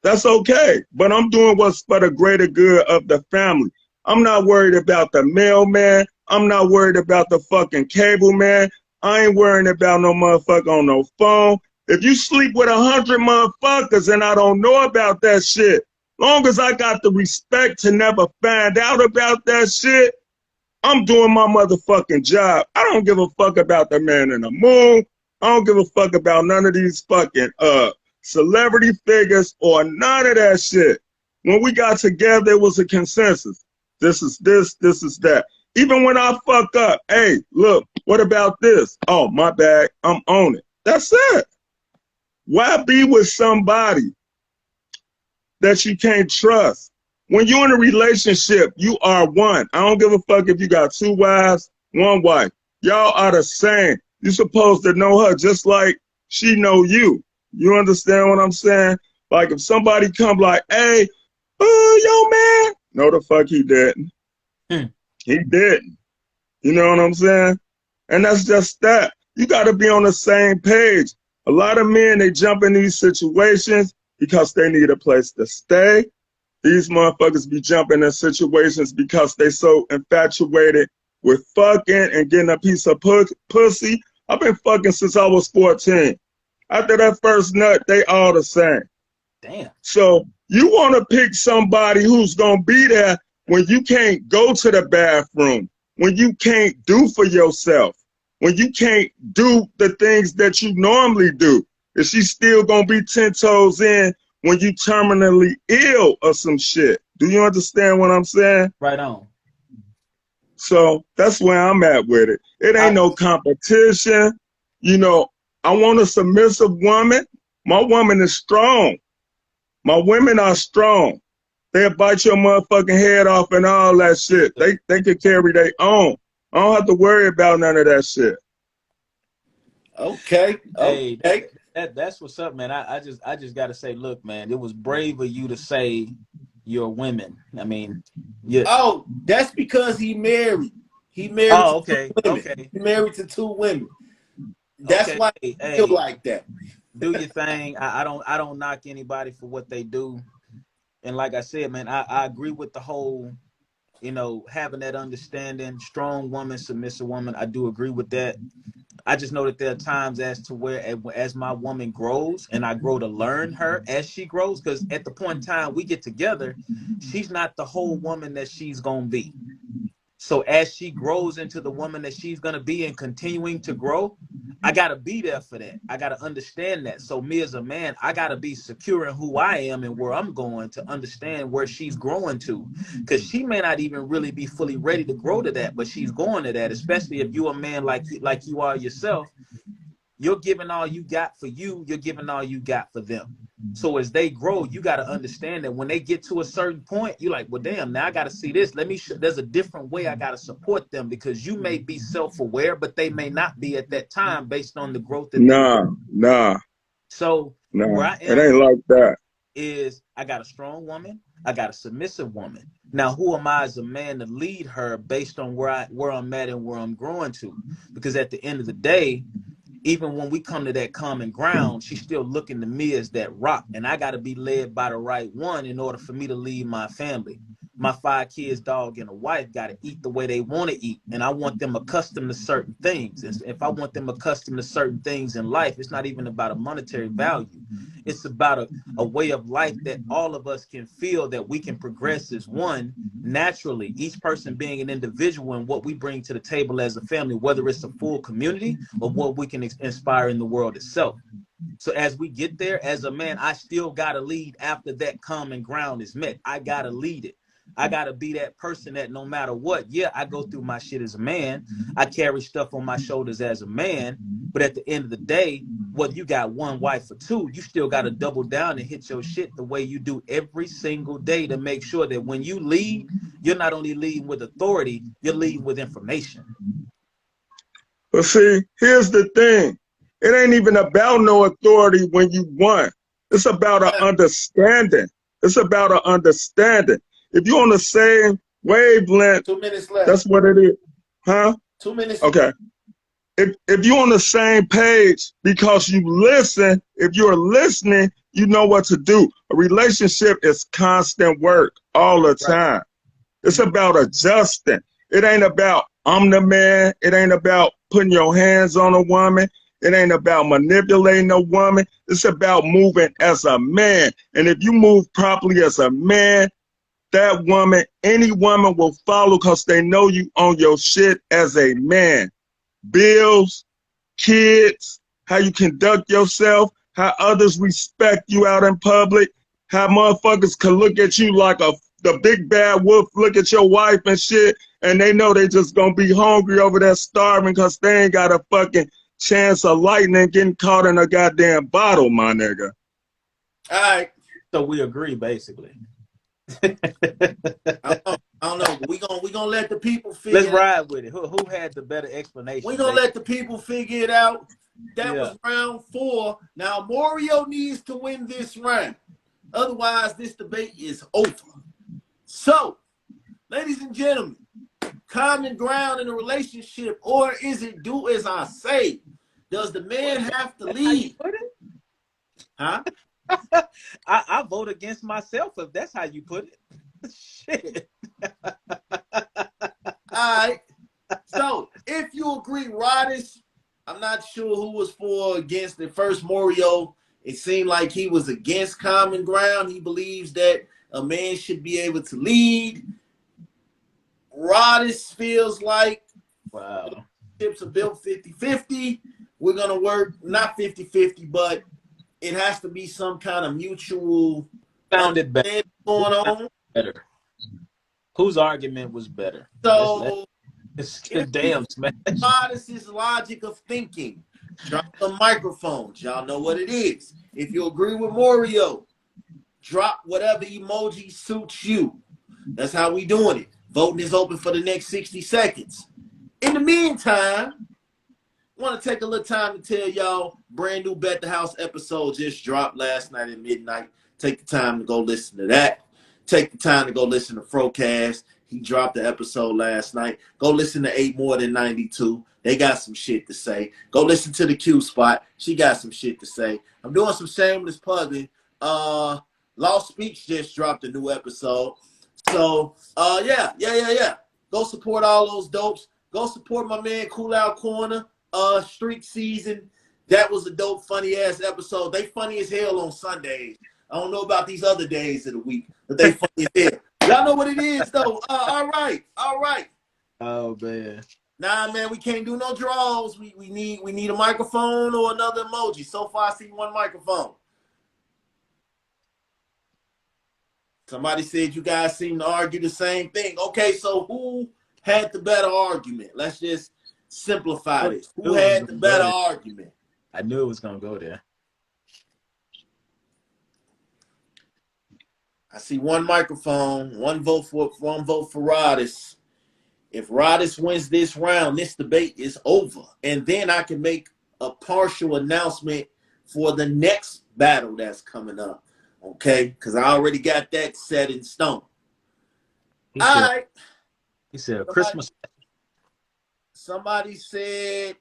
that's okay. But I'm doing what's for the greater good of the family. I'm not worried about the mailman. I'm not worried about the fucking cable man. I ain't worrying about no motherfucker on no phone. If you sleep with 100 motherfuckers and I don't know about that shit, long as I got the respect to never find out about that shit, I'm doing my motherfucking job. I don't give a fuck about the man in the moon. I don't give a fuck about none of these fucking celebrity figures or none of that shit. When we got together, it was a consensus. This is this, this is that. Even when I fuck up, hey, look, what about this? Oh, my bad, I'm on it. That's it. Why be with somebody that you can't trust? When you're in a relationship, you are one. I don't give a fuck if you got 2 wives, 1 wife. Y'all are the same. You're supposed to know her just like she know you. You understand what I'm saying? Like if somebody come like, hey, yo, man. No, the fuck he didn't. He didn't. You know what I'm saying? And that's just that. You got to be on the same page. A lot of men, they jump in these situations because they need a place to stay. These motherfuckers be jumping in situations because they so infatuated with fucking and getting a piece of pussy. I've been fucking since I was 14. After that first nut, they all the same. Damn. So you want to pick somebody who's going to be there when you can't go to the bathroom, when you can't do for yourself, when you can't do the things that you normally do. Is she still going to be 10 toes in when you terminally ill or some shit? Do you understand what I'm saying? Right on. So that's where I'm at with it. It ain't no competition. You know, I want a submissive woman. My woman is strong. My women are strong. They'll bite your motherfucking head off and all that shit. They can carry their own. I don't have to worry about none of that shit. Okay. Hey, Okay. that's what's up, man. I just gotta say, look, man, it was brave of you to say you're women. I mean, yeah. Oh, that's because he married. He married Oh, to 2 okay, women. okay, He married to 2 women. That's okay. why Hey, I feel hey, like that. do your thing. I don't knock anybody for what they do. And like I said, man, I agree with the whole, having that understanding, strong woman, submissive woman. I do agree with that. I just know that there are times as to where, as my woman grows and I grow to learn her as she grows, because at the point in time we get together, she's not the whole woman that she's going to be. So as she grows into the woman that she's going to be and continuing to grow, I got to be there for that. I got to understand that. So me as a man, I got to be secure in who I am and where I'm going to understand where she's growing to. Because she may not even really be fully ready to grow to that, but she's going to that, especially if you're a man like you are yourself. You're giving all you got for you. You're giving all you got for them. So as they grow, you got to understand that when they get to a certain point, you're like, well, damn, now I got to see this. There's a different way I got to support them, because you may be self-aware, but they may not be at that time based on the growth that they. Nah. So where I It am ain't like that. is I got a strong woman. I got a submissive woman. Now, who am I as a man to lead her based on where I'm at and where I'm growing to? Because at the end of the day, even when we come to that common ground, she's still looking to me as that rock. And I got to be led by the right one in order for me to lead my family. My 5 kids, dog, and a wife got to eat the way they want to eat. And I want them accustomed to certain things. And if I want them accustomed to certain things in life, it's not even about a monetary value. It's about a way of life that all of us can feel that we can progress as one naturally, each person being an individual and what we bring to the table as a family, whether it's a full community or what we can inspire in the world itself. So as we get there, as a man, I still got to lead after that common ground is met. I got to lead it. I got to be that person that no matter what, yeah, I go through my shit as a man. I carry stuff on my shoulders as a man. But at the end of the day, whether you got 1 wife or 2, you still got to double down and hit your shit the way you do every single day to make sure that when you lead, you're not only leading with authority, you're leading with information. But see, here's the thing. It ain't even about no authority when you won. It's about an understanding. It's about an understanding. If you're on the same wavelength, 2 minutes left. that's what it is. Huh? 2 minutes. Okay. If you're on the same page because you listen, if you're listening, you know what to do. A relationship is constant work all the time. It's about adjusting. It ain't about I'm the man. It ain't about putting your hands on a woman. It ain't about manipulating a woman. It's about moving as a man. And if you move properly as a man, that woman, any woman will follow because they know you on your shit as a man. Bills, kids, how you conduct yourself, how others respect you out in public, how motherfuckers can look at you like the big bad wolf, look at your wife and shit, and they know they just gonna be hungry over there starving because they ain't got a fucking chance of lightning getting caught in a goddamn bottle, my nigga. All right. So we agree, basically. I don't know. But we gonna let the people figure. Let's ride with it. Who had the better explanation? We gonna let the people figure it out. That was Yeah. round 4. Now Moreo needs to win this round. Otherwise, this debate is over. So, ladies and gentlemen, common ground in a relationship, or is it do as I say? Does the man have to lead? Huh? I vote against myself if that's how you put it. Shit. All right. So, if you agree, Rodis, I'm not sure who was for or against it. First, Moreo, it seemed like he was against common ground. He believes that a man should be able to lead. Rodis feels like Wow. chips are built 50-50. We're going to work not 50-50, but it has to be some kind of mutual Founded better. going on. Better. Whose argument was better? So, damn, smash. Rodis' logic of thinking. Drop the microphones. Y'all know what it is. If you agree with Moreo, drop whatever emoji suits you. That's how we doing it. Voting is open for the next 60 seconds. In the meantime, I want to take a little time to tell y'all brand new Bet the House episode just dropped last night at midnight. Take the time to go listen to that. Take the time to go listen to Frocast. He dropped the episode last night. Go listen to 8 More Than 92. They got some shit to say. Go listen to the Q Spot. She got some shit to say. I'm doing some shameless plugging. Lost Speaks just dropped a new episode. So, yeah. Go support all those dopes. Go support my man Cool Out Corner. Streak season. That was a dope, funny ass episode. They funny as hell on Sundays. I don't know about these other days of the week, but they funny as hell. Y'all know what it is though. All right. Oh man. Nah, man, we can't do no draws. We need a microphone or another emoji. So far, I see one microphone. Somebody said you guys seem to argue the same thing. Okay, so who had the better argument? Let's just simplify this. Who had the better argument? I knew it was gonna go there. I see one microphone, one vote for Rodis. If Rodis wins this round, this debate is over. And then I can make a partial announcement for the next battle that's coming up. Okay? Because I already got that set in stone. All right. He said Christmas. Somebody said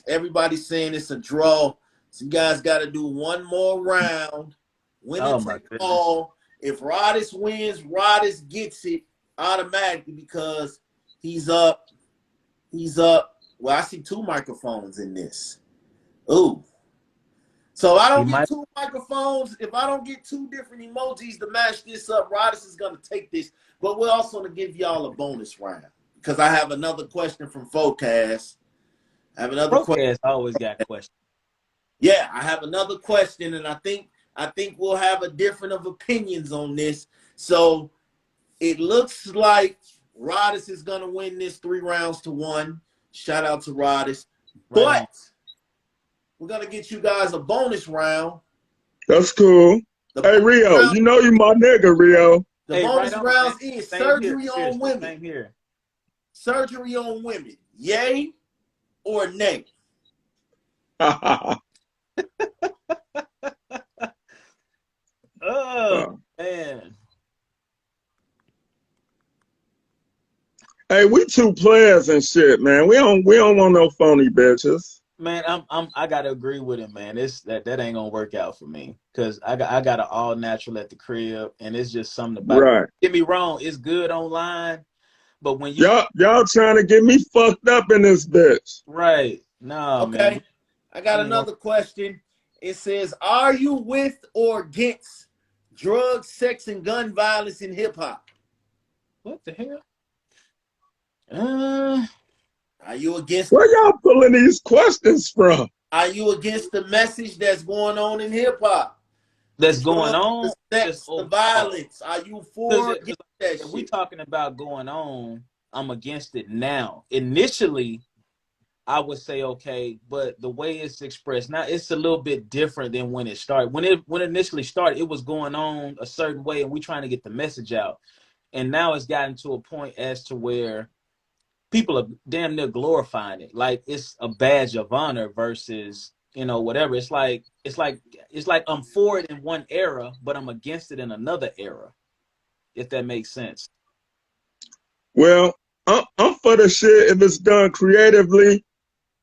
everybody's saying it's a draw. So you guys got to do one more round. Winner take all. If Rodis wins, Rodis gets it automatically because he's up. Well, I see 2 microphones in this. Ooh. So I don't get 2 microphones. If I don't get 2 different emojis to match this up, Rodis is going to take this. But we're also going to give y'all a bonus round because I have another question from Focast. I have another question. Always got questions. Yeah, I have another question, and I think we'll have a different of opinions on this. So it looks like Rodis is going to win this 3 rounds to 1. Shout out to Rodis. But we're going to get you guys a bonus round. That's cool. Hey, Rio, you know you my nigga, Rio. The bonus rounds is surgery on women. Same here. Surgery on women. Yay or nay? Oh man. Hey, we two players and shit, man. We don't want no phony bitches. Man, I gotta agree with him, man. It's that ain't gonna work out for me because I got an all natural at the crib, and it's just something about it. Right. Get me wrong, it's good online, but when you Y'all trying to get me fucked up in this bitch. right, nah, man, Okay. I got we ain't gonna. another question. It says, are you with or against drugs, sex, and gun violence in hip hop? What the hell? Uh, Are you against Where y'all pulling these questions from? are you against the message that's going on in hip hop? The that's going drugs, on the just sex, the overall. violence. Are you for Because or against that if we shit? talking about going on, I'm against it now. Initially, I would say okay, but the way it's expressed now, it's a little bit different than when it started. When it initially started, it was going on a certain way, and we trying to get the message out. And now it's gotten to a point as to where people are damn near glorifying it, like it's a badge of honor versus whatever. It's like I'm for it in one era, but I'm against it in another era. If that makes sense. Well, I'm for the shit if it's done creatively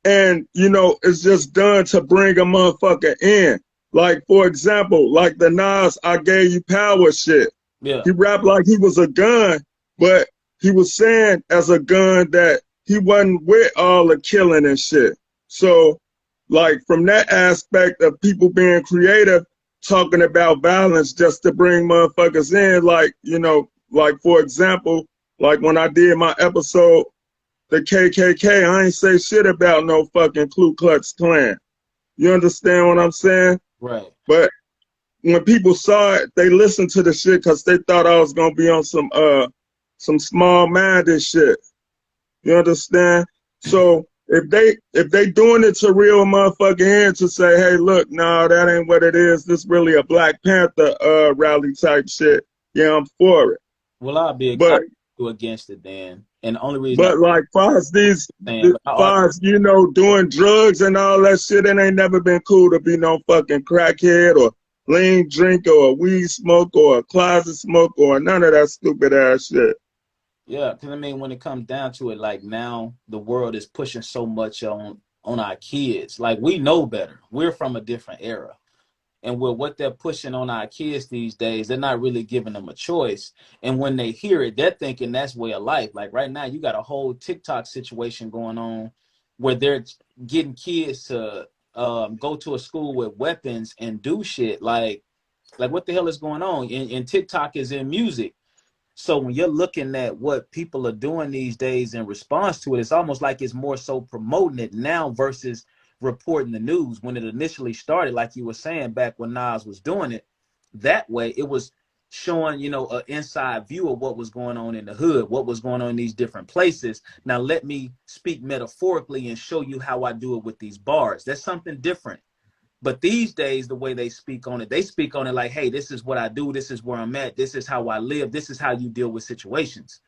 and, it's just done to bring a motherfucker in. Like, for example, like the Nas I Gave You Power shit. Yeah. He rapped like he was a gun, but he was saying as a gun that he wasn't with all the killing and shit. So, like, from that aspect of people being creative, talking about violence just to bring motherfuckers in, like, like, for example, like when I did my episode, the KKK, I ain't say shit about no fucking Ku Klux Klan. You understand what I'm saying? Right. But when people saw it, they listened to the shit because they thought I was gonna be on some small minded shit. You understand? So if they doing it to real motherfucking hand to say, hey, look, nah, that ain't what it is. This really a Black Panther rally type shit. Yeah, I'm for it. Well, I'll But be against it then, and the only reason I'm but like far as saying, but far as doing drugs and all that shit, it ain't never been cool to be no fucking crackhead or lean drinker or weed smoke or a closet smoke or none of that stupid ass shit. yeah, because I mean, when it comes down to it, like now the world is pushing so much on our kids. Like we know better. We're from a different era. And with what they're pushing on our kids these days, they're not really giving them a choice. And when they hear it, they're thinking that's way of life. Like right now, you got a whole TikTok situation going on where they're getting kids to go to a school with weapons and do shit. Like what the hell is going on? And TikTok is in music. So when you're looking at what people are doing these days in response to it, it's almost like it's more so promoting it now versus reporting the news. When it initially started, like you were saying, back when Nas was doing it, that way it was showing, an inside view of what was going on in the hood, what was going on in these different places. Now let me speak metaphorically and show you how I do it with these bars. That's something different. But these days, the way they speak on it like, hey, this is what I do. This is where I'm at. This is how I live. This is how you deal with situations.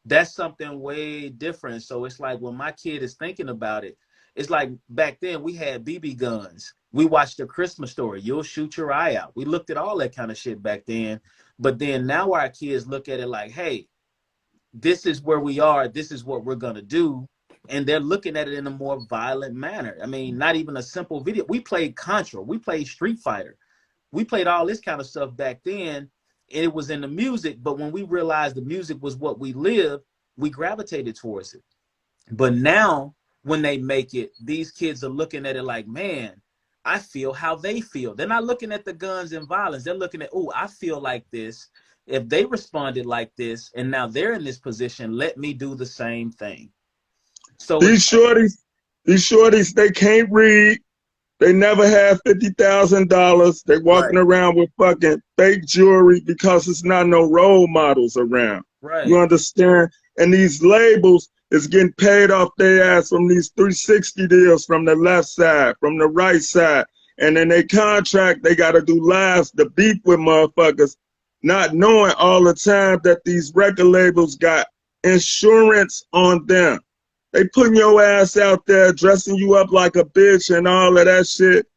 That's something way different. So it's like when my kid is thinking about it, it's like back then we had BB guns. We watched A Christmas Story. You'll shoot your eye out. We looked at all that kind of shit back then. But then now our kids look at it like, hey, this is where we are. This is what we're going to do. And they're looking at it in a more violent manner. I mean, not even a simple video. We played Contra. We played Street Fighter. We played all this kind of stuff back then. And it was in the music. But when we realized the music was what we lived, we gravitated towards it. But now, when they make it, these kids are looking at it like, man, I feel how they feel. They're not looking at the guns and violence. They're looking at, oh, I feel like this. If they responded like this and now they're in this position, let me do the same thing. So it's These shorties, they can't read. They never had $50,000. They Right. walking around with fucking fake jewelry because it's not no role models around. You right. understand? And these labels is getting paid off their ass from these 360 deals from the left side, from the right side. And in their contract, they got to do lives to beef with motherfuckers, not knowing all the time that these record labels got insurance on them. They putting your ass out there, dressing you up like a bitch and all of that shit,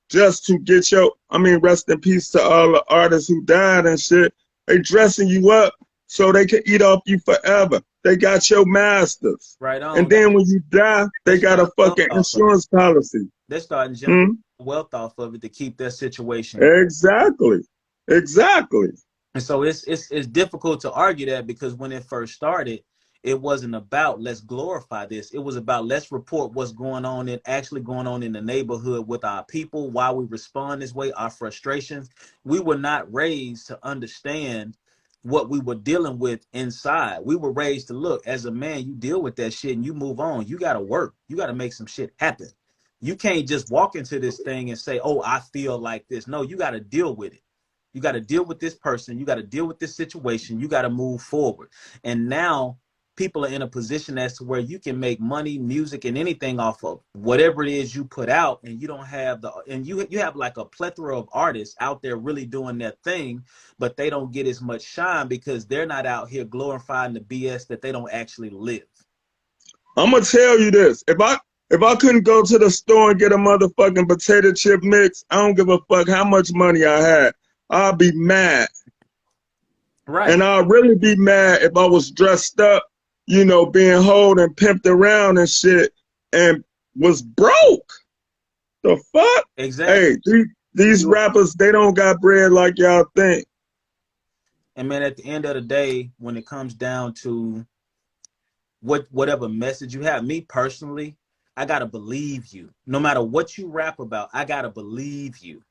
just to get your. I mean, rest in peace to all the artists who died and shit. They dressing you up so they can eat off you forever. They got your masters. Right on. And then when you die, they got a fucking insurance policy. They're starting generating wealth off of it to keep their situation. Exactly. Exactly. And so it's difficult to argue that, because when it first started, it wasn't about let's glorify this. It was about let's report what's going on in the neighborhood with our people, why we respond this way, our frustrations. We were not raised to understand what we were dealing with inside. We were raised to look, as a man, you deal with that shit and you move on. You got to work. You got to make some shit happen. You can't just walk into this thing and say, oh, I feel like this. No, you got to deal with it. You got to deal with this person. You got to deal with this situation. You got to move forward. And now people are in a position as to where you can make money, music, and anything off of whatever it is you put out. And you don't have you have like a plethora of artists out there really doing their thing, but they don't get as much shine because they're not out here glorifying the BS that they don't actually live. I'm going to tell you this. If I couldn't go to the store and get a motherfucking potato chip mix, I don't give a fuck how much money I had. I'll be mad. Right. And I'll really be mad if I was dressed up, you know, being hoed and pimped around and shit and was broke. The fuck? Exactly. Hey, these rappers, they don't got bread like y'all think. And man, at the end of the day, when it comes down to whatever message you have, me personally, I gotta believe you. No matter what you rap about, I gotta believe you.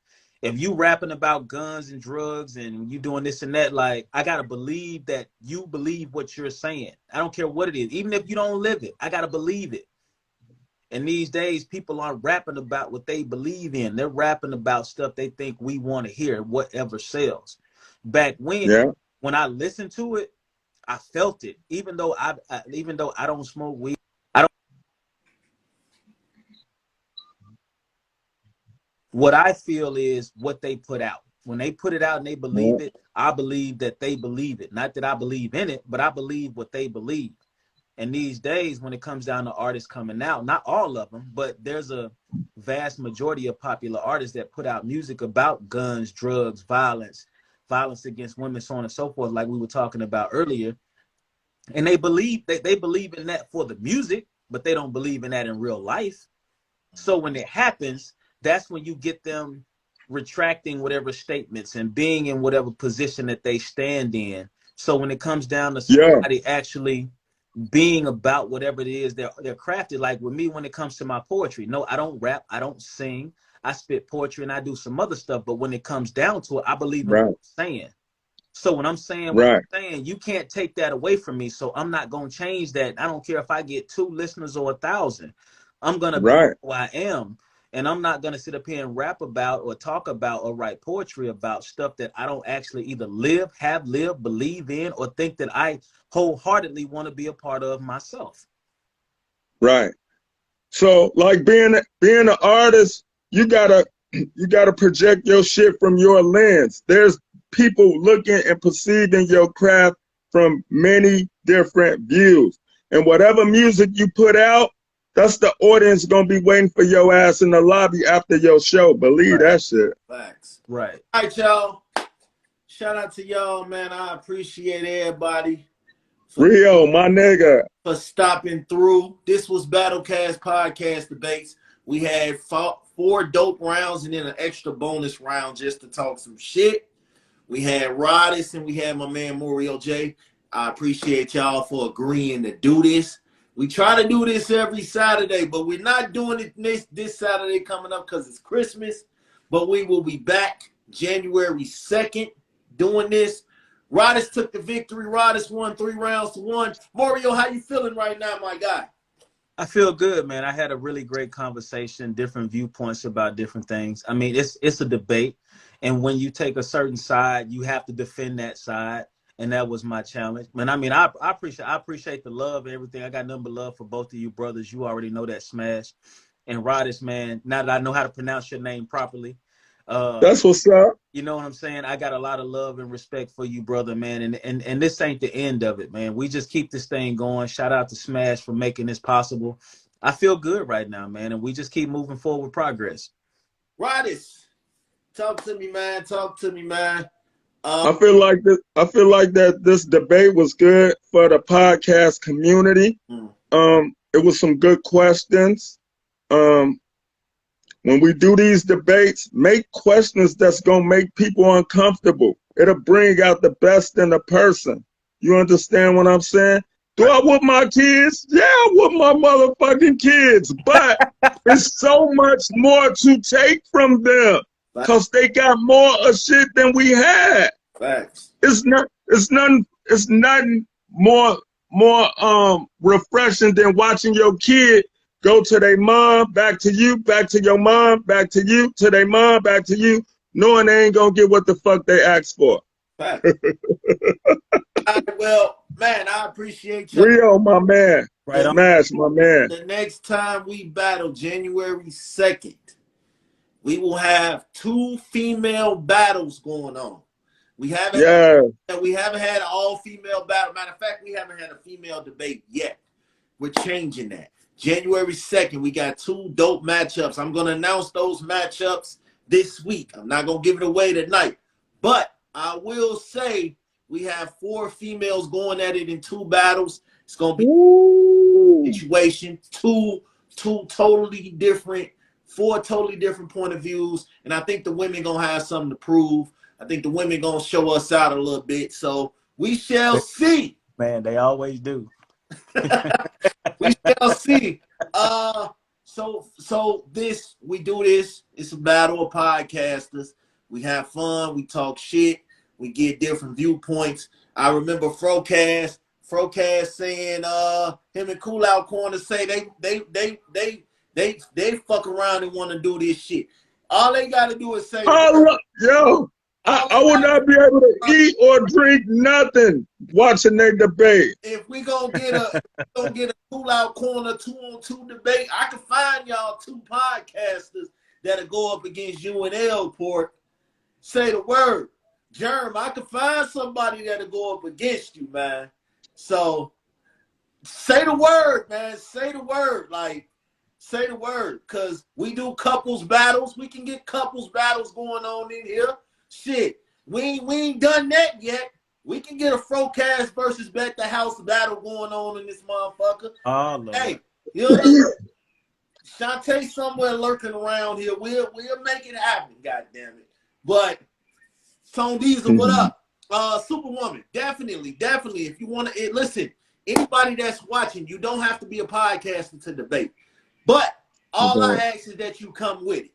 If you rapping about guns and drugs and you doing this and that, like, I gotta believe that you believe what you're saying. I don't care what it is. Even if you don't live it, I gotta believe it. And these days, people aren't rapping about what they believe in. They're rapping about stuff they think we want to hear, whatever sells. Back when I listened to it, I felt it. Even though I don't smoke weed, what I feel is what they put out. When they put it out and they believe it, I believe that they believe it. Not that I believe in it, but I believe what they believe. And these days, when it comes down to artists coming out, not all of them, but there's a vast majority of popular artists that put out music about guns, drugs, violence against women, so on and so forth, like we were talking about earlier. And they believe in that for the music, but they don't believe in that in real life. So when it happens, that's when you get them retracting whatever statements and being in whatever position that they stand in. So when it comes down to somebody actually being about whatever it is they're crafted, like with me, when it comes to my poetry, no, I don't rap, I don't sing, I spit poetry and I do some other stuff. But when it comes down to it, I believe in what I'm saying. So when I'm saying what I'm saying, you can't take that away from me. So I'm not going to change that. I don't care if I get 2 listeners or 1,000. I'm going to be who I am. And I'm not going to sit up here and rap about or talk about or write poetry about stuff that I don't actually either have lived, believe in, or think that I wholeheartedly want to be a part of myself. Right. So like being an artist, you gotta project your shit from your lens. There's people looking and perceiving your craft from many different views. And whatever music you put out, that's the audience gonna be waiting for your ass in the lobby after your show. Believe that shit. Facts. Right. All right, y'all. Shout out to y'all, man. I appreciate everybody. Rio, my nigga. For stopping through. This was Battlecast Podcast Debates. We had 4 dope rounds and then an extra bonus round just to talk some shit. We had Rodis and we had my man Moreo J. I appreciate y'all for agreeing to do this. We try to do this every Saturday, but we're not doing it this Saturday coming up because it's Christmas. But we will be back January 2nd doing this. Rodis took the victory. Rodis won 3 rounds to 1. Moreo, how you feeling right now, my guy? I feel good, man. I had a really great conversation, different viewpoints about different things. I mean, it's a debate. And when you take a certain side, you have to defend that side. And that was my challenge. Man, I mean, I appreciate the love and everything. I got nothing but love for both of you brothers. You already know that, Smash. And Rodis, man, now that I know how to pronounce your name properly, That's what's up. You know what I'm saying? I got a lot of love and respect for you, brother, man. And this ain't the end of it, man. We just keep this thing going. Shout out to Smash for making this possible. I feel good right now, man, and we just keep moving forward with progress. Rodis, talk to me, man. Talk to me, man. I feel like this. I feel like that this debate was good for the podcast community. It was some good questions. When we do these debates, make questions that's gonna make people uncomfortable. It'll bring out the best in a person. You understand what I'm saying? Do I whoop my kids? Yeah, I whoop my motherfucking kids. But there's so much more to take from them because they got more of shit than we had. Facts. It's nothing more refreshing than watching your kid go to their mom, back to you, back to your mom, back to you, to their mom, back to you, knowing they ain't gonna get what the fuck they asked for. Facts. Well, man, I appreciate you. Rio, my man. Right on. Smash, my man. The next time we battle, January 2nd, we will have 2 female battles going on. We haven't had an all-female battle. Matter of fact, we haven't had a female debate yet. We're changing that. January 2nd, we got 2 dope matchups. I'm going to announce those matchups this week. I'm not going to give it away tonight. But I will say we have 4 females going at it in 2 battles. It's going to be a situation, 4 totally different point of views. And I think the women going to have something to prove. I think the women going to show us out a little bit. So we shall see. Man, they always do. We shall see. So we do this. It's a battle of podcasters. We have fun. We talk shit. We get different viewpoints. I remember Frocast saying him and Cool Out Corner say they fuck around and want to do this shit. All they got to do is say, I will not be able to eat or drink nothing watching their debate. If we gonna get a Cool Out Corner 2-on-2 debate, I can find y'all 2 podcasters that'll go up against you and L-Port. Say the word. Germ, I can find somebody that'll go up against you, man. So say the word, man. Say the word. Like, say the word. Cause we do couples battles. We can get couples battles going on in here. Shit, we ain't done that yet. We can get a Frocast versus Bet the House battle going on in this motherfucker. Oh, hey, you know, Shantae somewhere lurking around here. We'll make it happen, goddammit. But Tone Diesel, what up? Superwoman, definitely. If you want to listen, anybody that's watching, you don't have to be a podcaster to debate. But all I ask is that you come with it.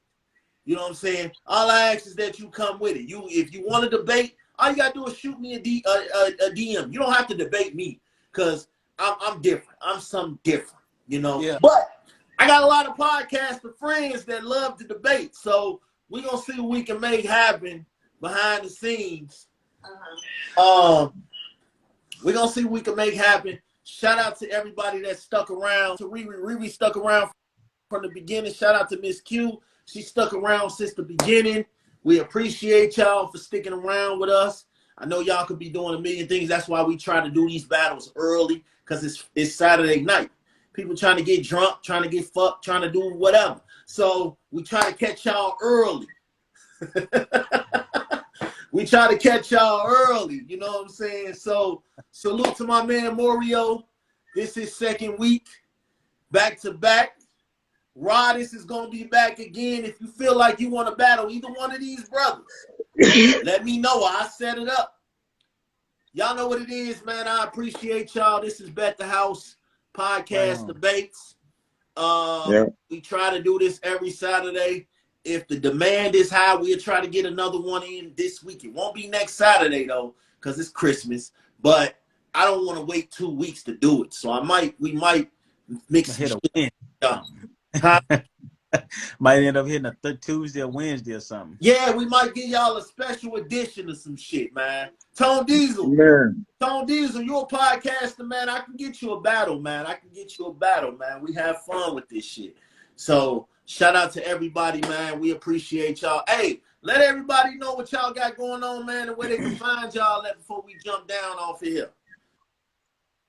You know what I'm saying? All I ask is that you come with it. If you want to debate, all you gotta do is shoot me a DM. You don't have to debate me because I'm different. I'm something different, you know. Yeah. But I got a lot of podcaster friends that love to debate, so we're gonna see what we can make happen behind the scenes. We're gonna see what we can make happen. Shout out to everybody that stuck around. To Riri stuck around from the beginning. Shout out to Miss Q. She stuck around since the beginning. We appreciate y'all for sticking around with us. I know y'all could be doing a million things. That's why we try to do these battles early, because it's Saturday night. People trying to get drunk, trying to get fucked, trying to do whatever. So we try to catch y'all early. We try to catch y'all early. You know what I'm saying? So salute to my man Moreo. This is 2nd week, back to back. Rodis is going to be back again. If you feel like you want to battle either one of these brothers, let me know. I'll set it up. Y'all know what it is, man. I appreciate y'all. This is Bet the House Podcast Debates. We try to do this every Saturday. If the demand is high, we'll try to get another one in this week. It won't be next Saturday, though, because it's Christmas. But I don't want to wait 2 weeks to do it. So we might mix it up. Might end up hitting a Tuesday or Wednesday or something. Yeah, we might give y'all a special edition of some shit, man. Tone Diesel. Tone Diesel, you're a podcaster, man. I can get you a battle, man. We have fun with this shit. So shout out to everybody, man. We appreciate y'all. Hey, Let everybody know what y'all got going on, man, and where they can find y'all at before we jump down off of here.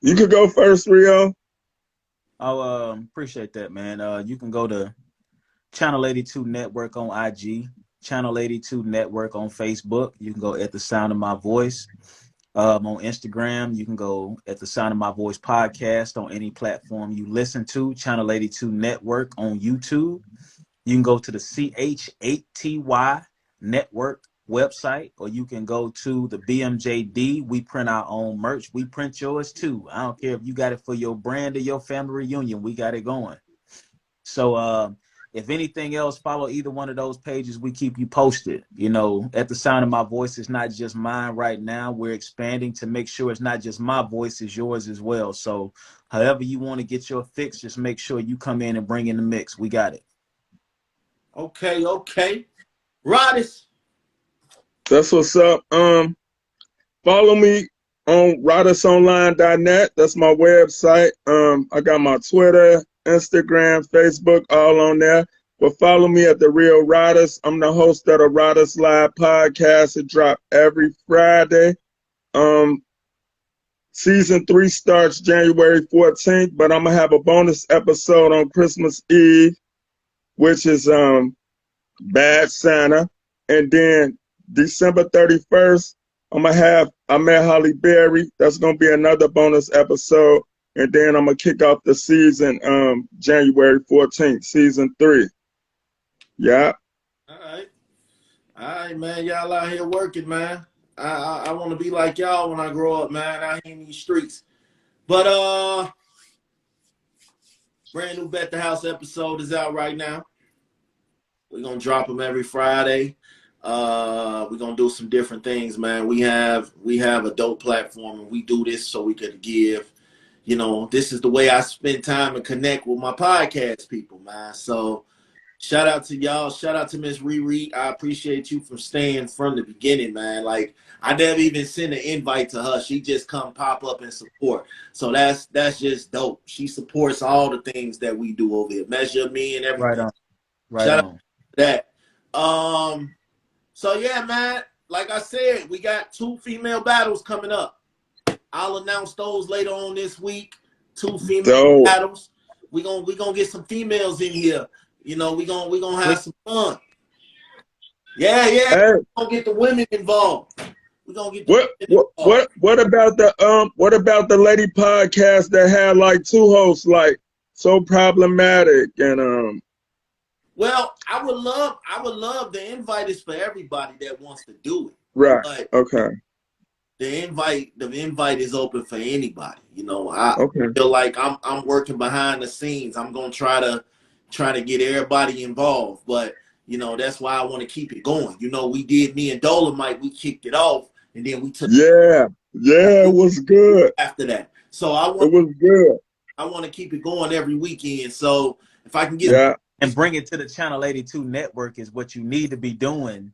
You could go first, Rio. I appreciate that, man. You can go to Channel 82 Network on IG, Channel 82 Network on Facebook. You can go at the Sound of My Voice. On Instagram, you can go at the Sound of My Voice podcast on any platform you listen to. Channel 82 Network on YouTube. You can go to the CH8TY Network website, or you can go to the BMJD. We print our own merch. We print yours too. I don't care if you got it for your brand or your family reunion. We got it going. So if anything else, follow either one of those pages. We keep you posted. You know, at the Sound of My Voice, it's not just mine right now. We're expanding to make sure it's not just my voice, it's yours as well. So however you want to get your fix, just make sure you come in and bring in the mix. We got it. Okay. Rodis. That's what's up. Follow me on rodisonline.net. That's my website. I got my Twitter, Instagram, Facebook, all on there. But follow me at The Real Rodis. I'm the host of the Rodis Live podcast. It drops every Friday. Season 3 starts January 14th, but I'm gonna have a bonus episode on Christmas Eve, which is Bad Santa. And then December 31st, I met Holly Berry. That's gonna be another bonus episode. And then I'm gonna kick off the season January 14th, season 3. Yeah. All right, man. Y'all out here working, man. I want to be like y'all when I grow up, man. Out here in these streets. But brand new Bet the House episode is out right now. We're gonna drop them every Friday. We're gonna do some different things, man. We have a dope platform, and we do this so we could give. You know, this is the way I spend time and connect with my podcast people, man. So shout out to y'all. Shout out to Miss Riri. I appreciate you for staying from the beginning, man. Like, I never even sent an invite to her. She just come pop up and support. So that's just dope. She supports all the things that we do over here. Measure me and everything. Right on. Right Shout on. out to that. So yeah, man. Like I said, we got 2 female battles coming up. I'll announce those later on this week. 2 female battles. We gonna get some females in here. You know, we gonna have some fun. Yeah. Hey. We're gonna get the women involved. We're gonna get what about the lady podcast that had like 2 hosts, like So Problematic and Well, I would love the invite is for everybody that wants to do it. Right. But okay. The invite is open for anybody. You know, I Okay. feel like I'm working behind the scenes. I'm gonna try to get everybody involved, but you know, that's why I want to keep it going. You know, we did me and Dolomite, we kicked it off, and then we took it was good after that. So it was good. I want to keep it going every weekend. So if I can get and bring it to the Channel 82 network is what you need to be doing.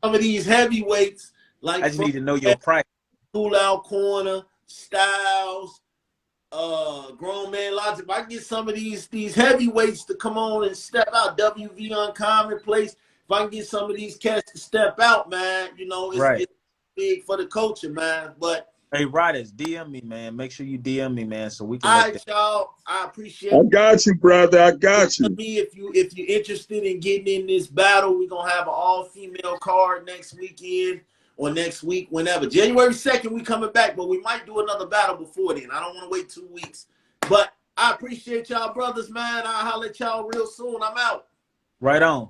Some of these heavyweights, like I just need to know your price. Cool Out Corner, Styles, Grown Man Logic. If I can get some of these heavyweights to come on and step out, WV Uncommonplace. If I can get some of these cats to step out, man, you know, it's big for the culture, man. But hey, Riders, DM me, man. Make sure you DM me, man, so we can. All right, y'all. I appreciate it. I got you, brother. I got you. If you're interested in getting in this battle, we're gonna have an all-female card next weekend or next week, whenever. January 2nd, we coming back, but we might do another battle before then. I don't want to wait 2 weeks. But I appreciate y'all, brothers, man. I'll holler at y'all real soon. I'm out. Right on.